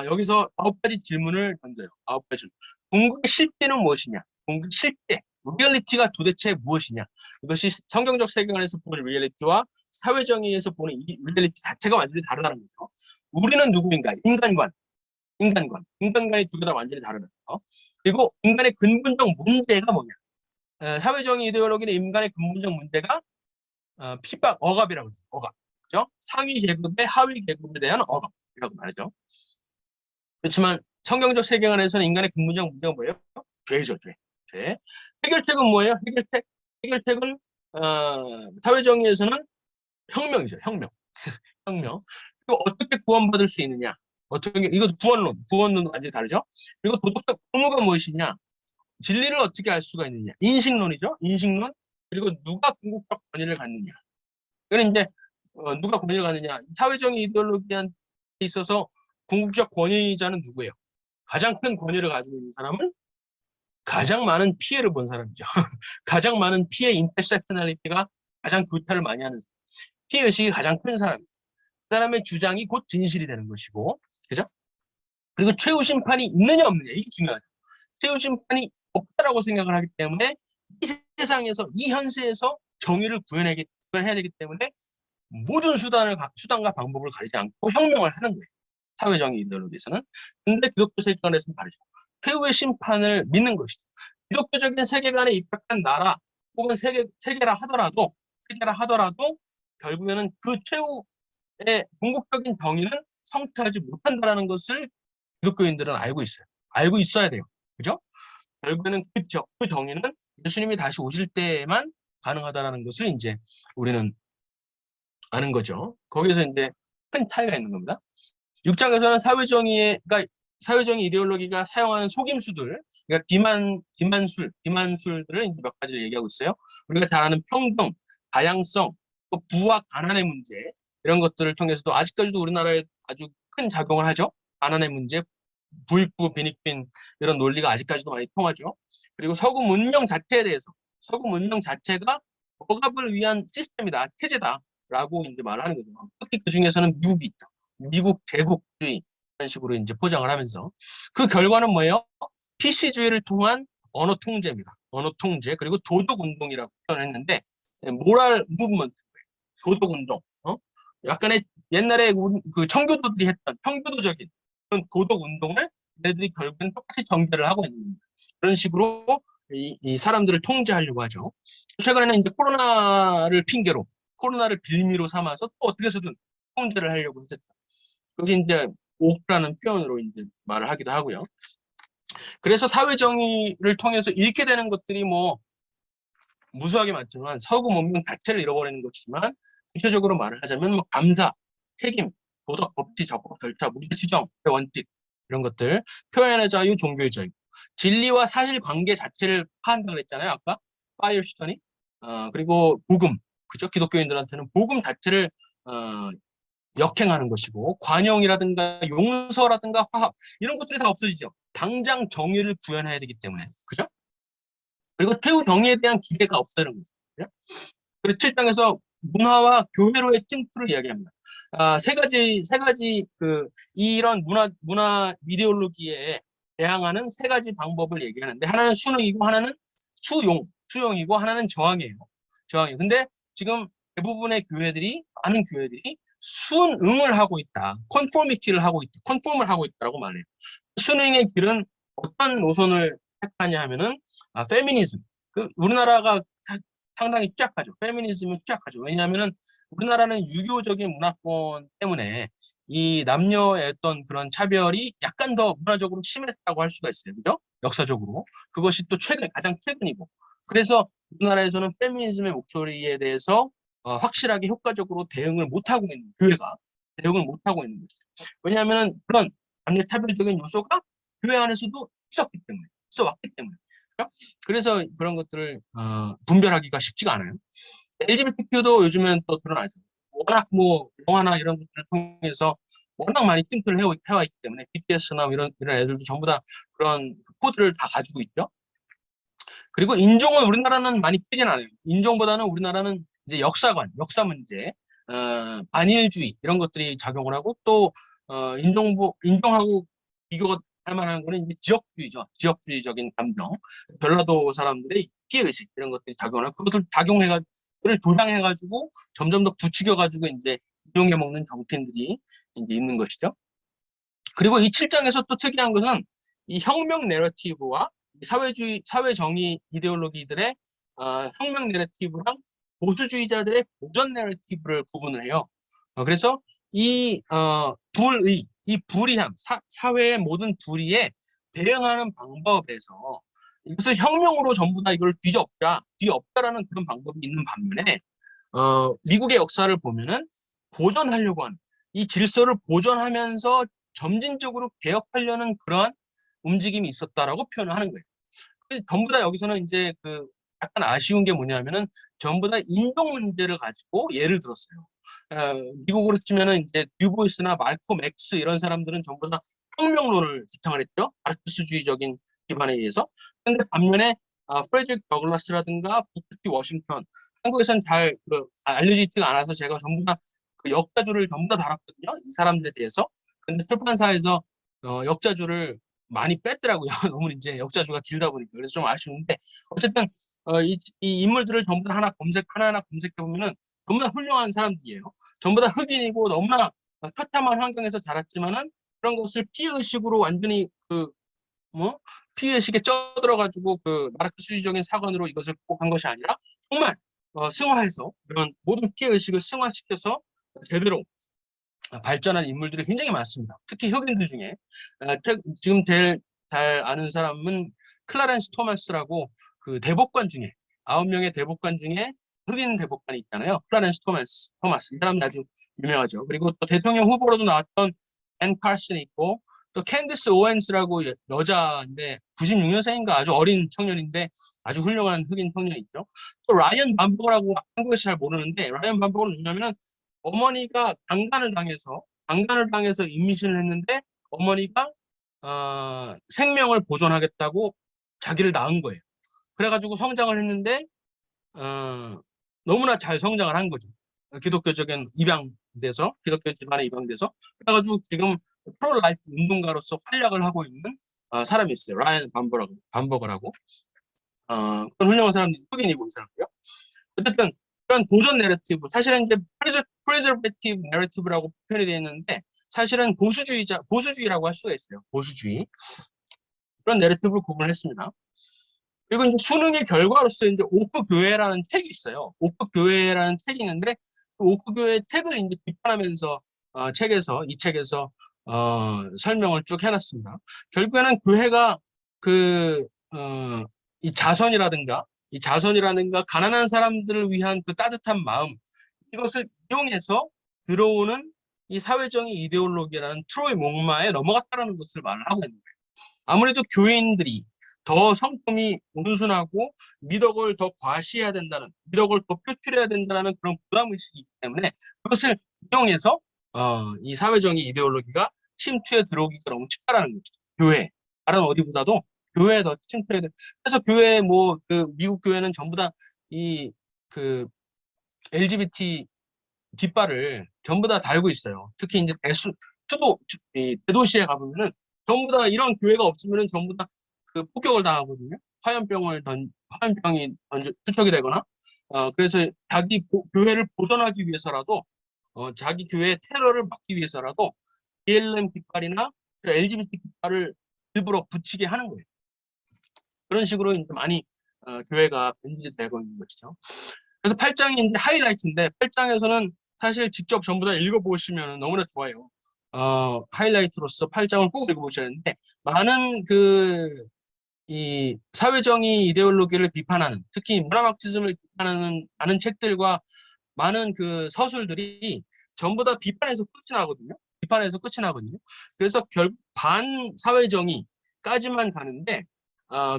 여기서 9가지 질문을 던져요. 9가지 질문. 궁극의 실제는 무엇이냐? 궁극의 실제, 리얼리티가 도대체 무엇이냐? 이것이 성경적 세계관에서 보는 리얼리티와 사회정의에서 보는 이 리얼리티 자체가 완전히 다르다는 거죠. 우리는 누구인가? 인간관이 두 개 다 완전히 다르다. 그리고 인간의 근본적 문제가 뭐냐? 사회정의 이데올로기는 인간의 근본적 문제가 핍박, 억압이라고 하죠. 억압. 그죠? 상위 계급의 하위 계급에 대한 억압이라고 말하죠. 그렇지만 성경적 세계관에서는 인간의 근본적 문제가 뭐예요? 죄죠, 죄. 해결책은 뭐예요? 해결책은 사회정의에서는 혁명이죠, 혁명. 그리고 어떻게 구원받을 수 있느냐? 이거 구원론도 완전히 다르죠? 그리고 도덕적 의무가 무엇이냐? 진리를 어떻게 알 수가 있느냐? 인식론이죠. 인식론. 그리고 누가 궁극적 권위를 갖느냐. 그는 이제 누가 권위를 갖느냐. 사회정의 이데올로기에 있어서 궁극적 권위자는 누구예요? 가장 큰 권위를 가지고 있는 사람은 가장 많은 피해를 본 사람이죠. 가장 많은 피해 인터섹셔널리티가 가장 교차를 많이 하는 사람. 피해 의식이 가장 큰 사람이죠. 그 사람의 주장이 곧 진실이 되는 것이고, 그죠? 그리고 최후 심판이 있느냐 없느냐 이게 중요하죠. 최후 심판이 없다라고 생각을 하기 때문에 이 세상에서 이 현세에서 정의를 구현해야 되기 때문에 모든 수단과 방법을 가리지 않고 혁명을 하는 거예요. 사회정의 이데올로기에서는. 근데 기독교 세계관에서는 다르죠. 최후의 심판을 믿는 것이죠. 기독교적인 세계관에 입각한 나라 혹은 세계라 하더라도 결국에는 그 최후의 궁극적인 정의는 성취하지 못한다는 것을 기독교인들은 알고 있어요. 알고 있어야 돼요. 그죠? 결국에는 그 정의는 예수님이 다시 오실 때에만 가능하다는 것을 이제 우리는 아는 거죠. 거기서 이제 큰 차이가 있는 겁니다. 6장에서는 사회정의 이데올로기가 사용하는 속임수들, 그러니까 기만술들을 이제 몇 가지를 얘기하고 있어요. 우리가 잘 아는 평등, 다양성, 또 부와 가난의 문제 이런 것들을 통해서도 아직까지도 우리나라에 아주 큰 작용을 하죠. 가난의 문제, 부익부, 빈익빈 이런 논리가 아직까지도 많이 통하죠. 그리고 서구 문명 자체에 대해서 서구 문명 자체가 억압을 위한 시스템이다, 체제다라고 이제 말을 하는 거죠. 특히 그 중에서는 미국이 있죠. 미국 제국주의 이런 식으로 이제 포장을 하면서 그 결과는 뭐예요? PC주의를 통한 언어 통제입니다. 언어 통제 그리고 도덕 운동이라고 표현했는데 모랄 무브먼트, 도덕 운동. 약간의 옛날에 그 청교도들이 했던 청교도적인 그런 도덕 운동을 얘네들이 결국엔 똑같이 전개를 하고 있는 겁니다. 그런 식으로 이 사람들을 통제하려고 하죠. 최근에는 이제 코로나를 빌미로 삼아서 또 어떻게 해서든 통제를 하려고 했었죠. 그것이 이제 옥라는 표현으로 이제 말을 하기도 하고요. 그래서 사회정의를 통해서 잃게 되는 것들이 뭐 무수하게 많지만 서구 문명 자체를 잃어버리는 것이지만 구체적으로 말을 하자면 뭐 감사, 책임, 도덕, 법치, 적법, 절차, 문제 지정, 원칙 이런 것들, 표현의 자유, 종교의 자유, 진리와 사실관계 자체를 파한다고 했잖아요. 아까 파이어슈턴이 그리고 복음, 그죠? 기독교인들한테는 복음 자체를 역행하는 것이고 관용이라든가 용서라든가 화합 이런 것들이 다 없어지죠. 당장 정의를 구현해야 되기 때문에 그죠? 그리고 최후 정의에 대한 기대가 없다는 거죠. 그죠? 그리고 7장에서 문화와 교회로의 침투를 이야기합니다. 세 가지 이런 문화 이데올로기에 대항하는 세 가지 방법을 얘기하는데 하나는 순응이고 하나는 수용이고 하나는 저항이에요. 저항이에요. 근데 지금 많은 교회들이 순응을 하고 있다. 컨폼을 하고 있다라고 말해요. 순응의 길은 어떤 노선을 택하냐 하면은 페미니즘. 우리나라가 상당히 취약하죠. 페미니즘은 취약하죠. 왜냐하면은 우리나라는 유교적인 문화권 때문에 이 남녀의 어떤 그런 차별이 약간 더 문화적으로 심했다고 할 수가 있어요. 그죠? 역사적으로. 그것이 또 가장 최근이고. 그래서 우리나라에서는 페미니즘의 목소리에 대해서 확실하게 효과적으로 교회가 대응을 못하고 있는 거죠. 왜냐하면 그런 남녀 차별적인 요소가 교회 안에서도 있어 왔기 때문에. 그렇죠? 그래서 그런 것들을 분별하기가 쉽지가 않아요. LGBTQ도 요즘엔 또 드러나죠. 워낙 뭐 영화나 이런 것들을 통해서 워낙 많이 띵틀을 해와 있기 때문에 BTS나 이런 애들도 전부 다 그런 코드를 다 가지고 있죠. 그리고 인종은 우리나라는 많이 끼진 않아요. 인종보다는 우리나라는 이제 역사 문제, 반일주의 이런 것들이 작용을 하고 또 인종하고 비교가 할 만한 거는 이제 지역주의죠. 지역주의적인 감정, 전라도 사람들의 피해의식 이런 것들이 작용을 하고 그것을 그걸 조장해가지고 점점 더 부추겨가지고 이제 이용해 먹는 정치인들이 이제 있는 것이죠. 그리고 이 7장에서 또 특이한 것은 이 혁명 내러티브와 사회정의 이데올로기들의 혁명 내러티브랑 보수주의자들의 보전 내러티브를 구분을 해요. 그래서 이 불이함, 사회의 모든 불의에 대응하는 방법에서 이것을 혁명으로 전부 다 이걸 뒤엎자라는 그런 방법이 있는 반면에 미국의 역사를 보면은 보존하려고 하는 이 질서를 보존하면서 점진적으로 개혁하려는 그러한 움직임이 있었다라고 표현을 하는 거예요. 그래서 전부 다 여기서는 이제 약간 아쉬운 게 뭐냐면은 전부 다 인종 문제를 가지고 예를 들었어요. 미국으로 치면은 이제 듀보이스나 말콤 X 이런 사람들은 전부 다 혁명론을 지향을 했죠. 마르크스주의적인 기반에 의해서. 근데 반면에 프레드릭 더글라스라든가 부커 T 워싱턴, 한국에서는 잘 알려지지가 않아서 제가 전부 다 그 역사주를 전부 다 달았거든요. 이 사람들에 대해서. 근데 출판사에서 역사주를 많이 뺐더라고요. 너무 이제 역사주가 길다 보니까. 그래서 좀 아쉬운데 어쨌든 이 인물들을 전부 다 하나하나 검색해 보면은 전부 다 훌륭한 사람들이에요. 전부 다 흑인이고 너무나 처참한 환경에서 자랐지만은 그런 것을 피해의식으로 완전히 피해의식에 쪄들어가지고 마르크스주의적인 사관으로 이것을 극복한 것이 아니라 정말 승화해서 이런 모든 피해의식을 승화시켜서 제대로 발전한 인물들이 굉장히 많습니다. 특히 흑인들 중에 지금 제일 잘 아는 사람은 클라렌스 토마스라고 그 대법관 중에 9명의 대법관 중에 흑인 대법관이 있잖아요. 클라렌스 토마스 이 사람이 아주 유명하죠. 그리고 또 대통령 후보로도 나왔던 앤 칼슨이 있고 또 캔디스 오웬스라고 여자인데 96년생인가 아주 어린 청년인데 아주 훌륭한 흑인 청년이 있죠. 또 라이언 반버거라고 한국에서 잘 모르는데 라이언 반버거는 누구냐면은 어머니가 강간을 당해서 임신을 했는데 어머니가 생명을 보존하겠다고 자기를 낳은 거예요. 그래가지고 성장을 했는데 너무나 잘 성장을 한 거죠. 기독교적인 입양돼서 기독교 집안에 입양돼서 그래가지고 지금 프로라이프 운동가로서 활약을 하고 있는 사람이 있어요. 라이언 반버거라고 그런 훌륭한 사람이 흑인이고 이 사람이요. 어쨌든 그런 도전 내러티브, 사실은 이제 프리저베티브 내러티브라고 표현이 되어 있는데 사실은 보수주의라고 할 수가 있어요. 보수주의. 그런 내러티브를 구분했습니다. 그리고 이제 수능의 결과로서 이제 오크 교회라는 책이 있어요. 오크 교회라는 책이 있는데 그 오크 교회 책을 이제 비판하면서 이 책에서 설명을 쭉 해놨습니다. 결국에는 교회가 이 자선이라든가 가난한 사람들을 위한 그 따뜻한 마음 이것을 이용해서 들어오는 이 사회정의 이데올로기라는 트로이 목마에 넘어갔다는 것을 말을 하고 있는 거예요. 아무래도 교인들이 더 성품이 온순하고 미덕을 더 과시해야 된다는, 미덕을 더 표출해야 된다는 그런 부담의식이 있기 때문에 그것을 이용해서 이 사회정의 이데올로기가 침투에 들어오기가 너무 쉽다라는 거죠. 교회. 다른 어디보다도 교회에 더 침투해. 그래서 교회 미국 교회는 전부 다 그 LGBT 깃발을 전부 다 달고 있어요. 특히 이제 대도시에 가보면은 전부 다 이런 교회가 없으면은 전부 다 그 폭격을 당하거든요. 화염병이 투척이 되거나 그래서 자기 교회를 보존하기 위해서라도 자기 교회의 테러를 막기 위해서라도 BLM 깃발이나 LGBT 깃발을 일부러 붙이게 하는 거예요. 그런 식으로 이제 많이 교회가 변질되고 있는 것이죠. 그래서 8장이 이제 하이라이트인데 8장에서는 사실 직접 전부 다 읽어보시면 너무나 좋아요. 하이라이트로서 8장을 꼭 읽어보셔야 하는데 많은 이 사회정의 이데올로기를 비판하는 특히 문화마크시즘을 비판하는 많은 책들과 많은 그 서술들이 전부 다 비판에서 끝이 나거든요. 그래서 결국 반사회정의까지만 가는데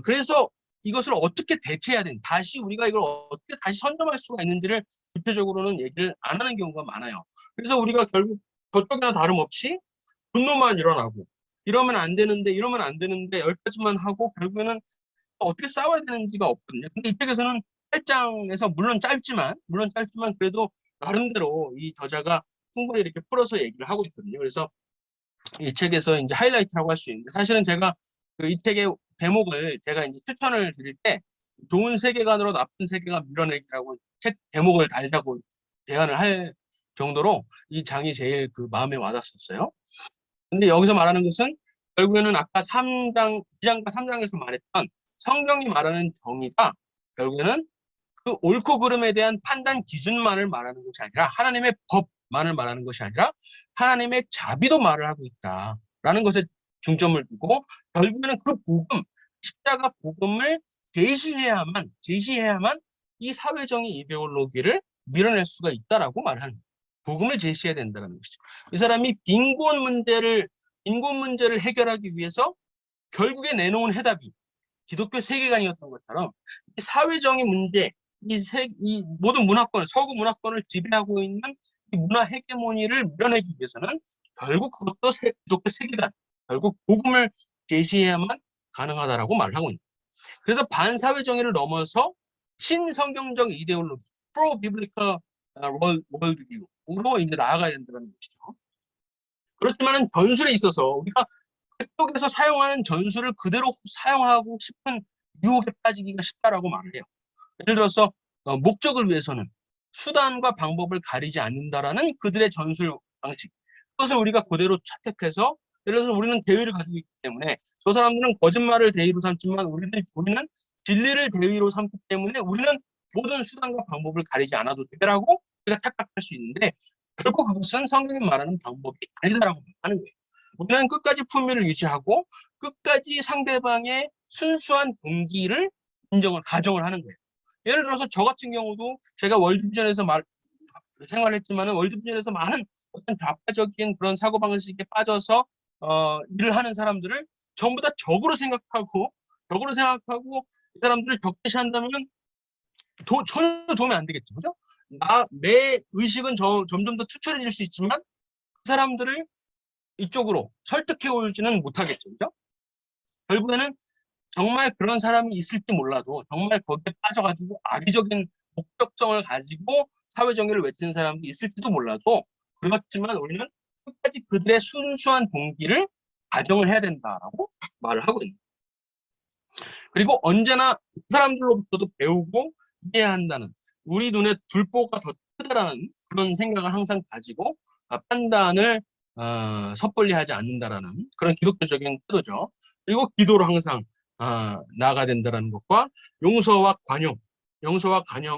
그래서 이것을 어떻게 대체해야 되는 다시 우리가 이걸 어떻게 다시 선점할 수가 있는지를 구체적으로는 얘기를 안 하는 경우가 많아요. 그래서 우리가 결국 저쪽이나 다름없이 분노만 일어나고 이러면 안 되는데 여기까지만 하고 결국에는 어떻게 싸워야 되는지가 없거든요. 근데 이 책에서는 8장에서 물론 짧지만 그래도 나름대로 이 저자가 충분히 이렇게 풀어서 얘기를 하고 있거든요. 그래서 이 책에서 이제 하이라이트라고 할 수 있는데 사실은 제가 이 책의 대목을 제가 이제 추천을 드릴 때 좋은 세계관으로 나쁜 세계관 밀어내기라고 책 제목을 달자고 제안을 할 정도로 이 장이 제일 그 마음에 와닿았었어요. 근데 여기서 말하는 것은 결국에는 아까 2장과 3장에서 말했던 성경이 말하는 정의가 결국에는 그 옳고 그름에 대한 판단 기준만을 말하는 것이 아니라 하나님의 법만을 말하는 것이 아니라 하나님의 자비도 말을 하고 있다라는 것에 중점을 두고 결국에는 그 십자가 복음을 제시해야만 이 사회정의 이데올로기를 밀어낼 수가 있다라고 말하는 거예요. 복음을 제시해야 된다는 것이죠. 이 사람이 빈곤 문제를 해결하기 위해서 결국에 내놓은 해답이 기독교 세계관이었던 것처럼 이 사회적인 문제, 이 모든 문화권, 서구 문화권을 지배하고 있는 이 문화 헤게모니를 밀어내기 위해서는 결국 그것도 기독교 세계관, 결국 복음을 제시해야만 가능하다라고 말을 하고 있는 거예요. 그래서 반사회정의를 넘어서 신성경적 이데올로기, 프로-비블리컬 월드뷰로 이제 나아가야 된다는 것이죠. 그렇지만은 전술에 있어서 우리가 그쪽에서 사용하는 전술을 그대로 사용하고 싶은 유혹에 빠지기가 쉽다라고 말을 해요. 예를 들어서 목적을 위해서는 수단과 방법을 가리지 않는다라는 그들의 전술 방식. 그것을 우리가 그대로 채택해서 예를 들어서 우리는 대의를 가지고 있기 때문에 저 사람들은 거짓말을 대의로 삼지만 우리는 진리를 대의로 삼기 때문에 우리는 모든 수단과 방법을 가리지 않아도 되라고 우리가 착각할 수 있는데 결국 그것은 성경이 말하는 방법이 아니다라고 하는 거예요. 우리는 끝까지 품위를 유지하고 끝까지 상대방의 순수한 동기를 가정을 하는 거예요. 예를 들어서 저 같은 경우도 제가 월드비전에서 생활했지만은 월드비전에서 많은 어떤 좌파적인 그런 사고방식에 빠져서 일을 하는 사람들을 전부 다 적으로 생각하고 이 사람들을 적대시한다면 전혀 도움이 안 되겠죠. 그죠? 내 의식은 점점 더 투철해질 수 있지만 그 사람들을 이쪽으로 설득해 오지는 못하겠죠. 그죠? 결국에는 정말 그런 사람이 있을지 몰라도 정말 거기에 빠져가지고 악의적인 목적성을 가지고 사회정의를 외치는 사람도 있을지도 몰라도 그렇지만 우리는 끝까지 그들의 순수한 동기를 가정을 해야 된다라고 말을 하고 있는 거예요. 그리고 언제나 그 사람들로부터도 배우고 이해해야 한다는 우리 눈에 둘보가 더 크다라는 그런 생각을 항상 가지고 판단을 섣불리 하지 않는다라는 그런 기독교적인 태도죠. 그리고 기도로 항상 나아가야 된다는 것과 용서와 관용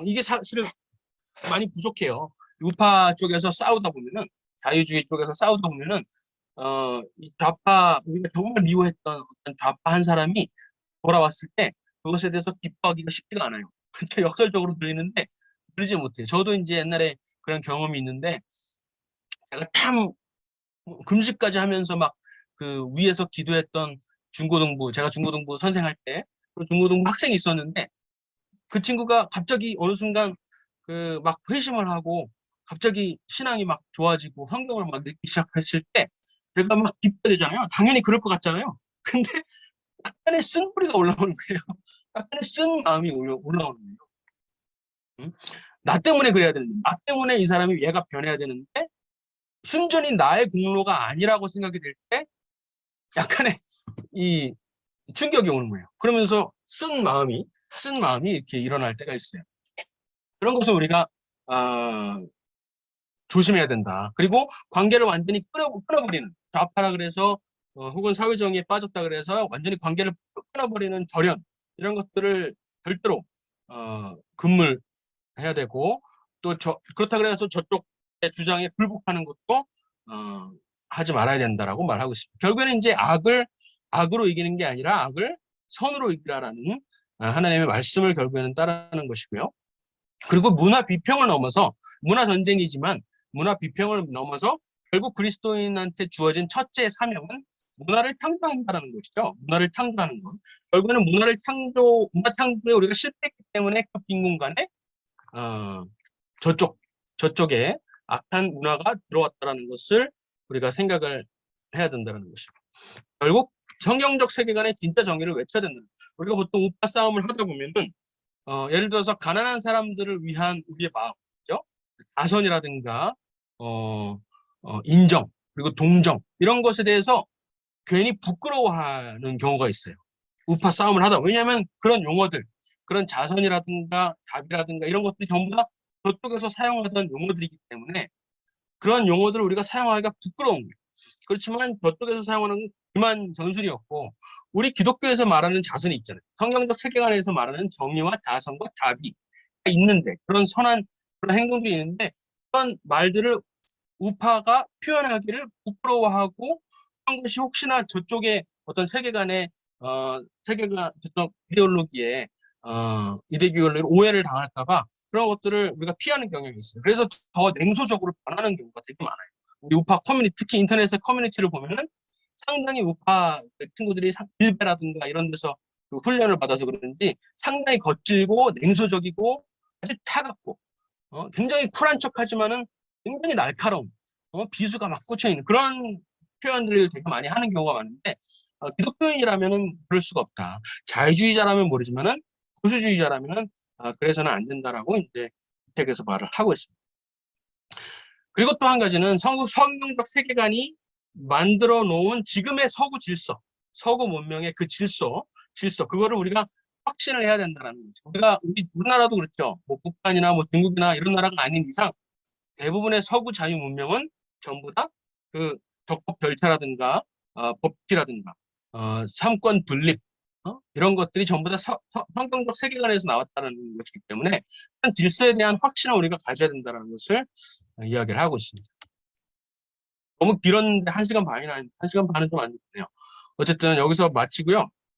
이게 사실 많이 부족해요. 우파 쪽에서 싸우다 보면은 자유주의 쪽에서 싸우다 보면은 이 좌파 우리가 정말 미워했던 어떤 좌파 한 사람이 돌아왔을 때 그것에 대해서 기뻐하기가 쉽지가 않아요. 그렇죠. 역설적으로 들리는데 그러지 못해요. 저도 이제 옛날에 그런 경험이 있는데 제가 참 금식까지 하면서 막 그 위에서 기도했던 제가 중고등부 선생할 때 중고등부 학생이 있었는데 그 친구가 갑자기 어느 순간 그 막 회심을 하고 갑자기 신앙이 막 좋아지고 성경을 막 읽기 시작했을 때 제가 막 기뻐야 되잖아요. 당연히 그럴 것 같잖아요. 근데 약간의 쓴뿌리가 올라오는 거예요. 약간의 쓴 마음이 올라오는 거예요. 응? 나 때문에 그래야 되는데, 나 때문에 이 사람이 얘가 변해야 되는데, 순전히 나의 공로가 아니라고 생각이 될 때, 약간의 이 충격이 오는 거예요. 그러면서 쓴 마음이 이렇게 일어날 때가 있어요. 그런 것을 우리가, 조심해야 된다. 그리고 관계를 완전히 끊어버리는, 좌파라 그래서, 혹은 사회정의에 빠졌다 그래서 완전히 관계를 끊어버리는 절연, 이런 것들을 절대로, 금물해야 되고, 또 그렇다 그래서 저쪽 주장에 불복하는 것도, 하지 말아야 된다라고 말하고 있습니다. 결국에는 이제 악으로 이기는 게 아니라 악을 선으로 이기라라는 하나님의 말씀을 결국에는 따르는 것이고요. 그리고 문화 비평을 넘어서 문화 전쟁이지만 문화 비평을 넘어서 결국 그리스도인한테 주어진 첫째 사명은 문화를 창조한다는 것이죠. 문화를 창조하는 것. 결국에는 문화 창조에 우리가 실패했기 때문에 그 빈 공간에 저쪽에 악한 문화가 들어왔다는 것을 우리가 생각을 해야 된다는 것입니다. 결국 성경적 세계관의 진짜 정의를 외쳐야 된다. 우리가 보통 우파 싸움을 하다 보면은 예를 들어서 가난한 사람들을 위한 우리의 마음이죠. 자선이라든가 인정 그리고 동정 이런 것에 대해서 괜히 부끄러워하는 경우가 있어요. 우파 싸움을 하다. 왜냐하면 그런 용어들, 그런 자선이라든가 답이라든가 이런 것들이 전부 다 저쪽에서 사용하던 용어들이기 때문에 그런 용어들을 우리가 사용하기가 부끄러운 거예요. 그렇지만 저쪽에서 사용하는 그만 전술이었고 우리 기독교에서 말하는 자선이 있잖아요. 성경적 세계관에서 말하는 정의와 자선과 답이 있는데 그런 선한 그런 행동도 있는데 그런 말들을 우파가 표현하기를 부끄러워하고 그런 것이 혹시나 저쪽의 어떤 세계관의 저쪽 이데올로기에 오해를 당할까봐 그런 것들을 우리가 피하는 경향이 있어요. 그래서 더 냉소적으로 변하는 경우가 되게 많아요. 우리 우파 커뮤니티, 특히 인터넷의 커뮤니티를 보면은 상당히 우파 친구들이 일베라든가 이런 데서 그 훈련을 받아서 그런지 상당히 거칠고 냉소적이고 아주 차갑고 굉장히 쿨한 척하지만은 굉장히 날카로운 비수가 막 꽂혀 있는 그런 표현들을 되게 많이 하는 경우가 많은데 기독교인이라면은 그럴 수가 없다. 자유주의자라면 모르지만은 보수주의자라면은 그래서는 안 된다라고 이제 이 책에서 말을 하고 있습니다. 그리고 또 한 가지는 성경적 세계관이 만들어 놓은 지금의 서구 질서, 서구 문명의 그 질서, 그거를 우리가 확신을 해야 된다는 거죠. 우리나라도 그렇죠. 뭐 북한이나 뭐 중국이나 이런 나라가 아닌 이상 대부분의 서구 자유 문명은 전부 다 그 적법 절차라든가 법치라든가 삼권 분립 이런 것들이 전부 다 성경적 세계관에서 나왔다는 것이기 때문에 그런 질서에 대한 확신을 우리가 가져야 된다는 것을 이야기를 하고 있습니다. 너무 길었는데 1시간 반은 좀 안 됐네요. 어쨌든 여기서 마치고요.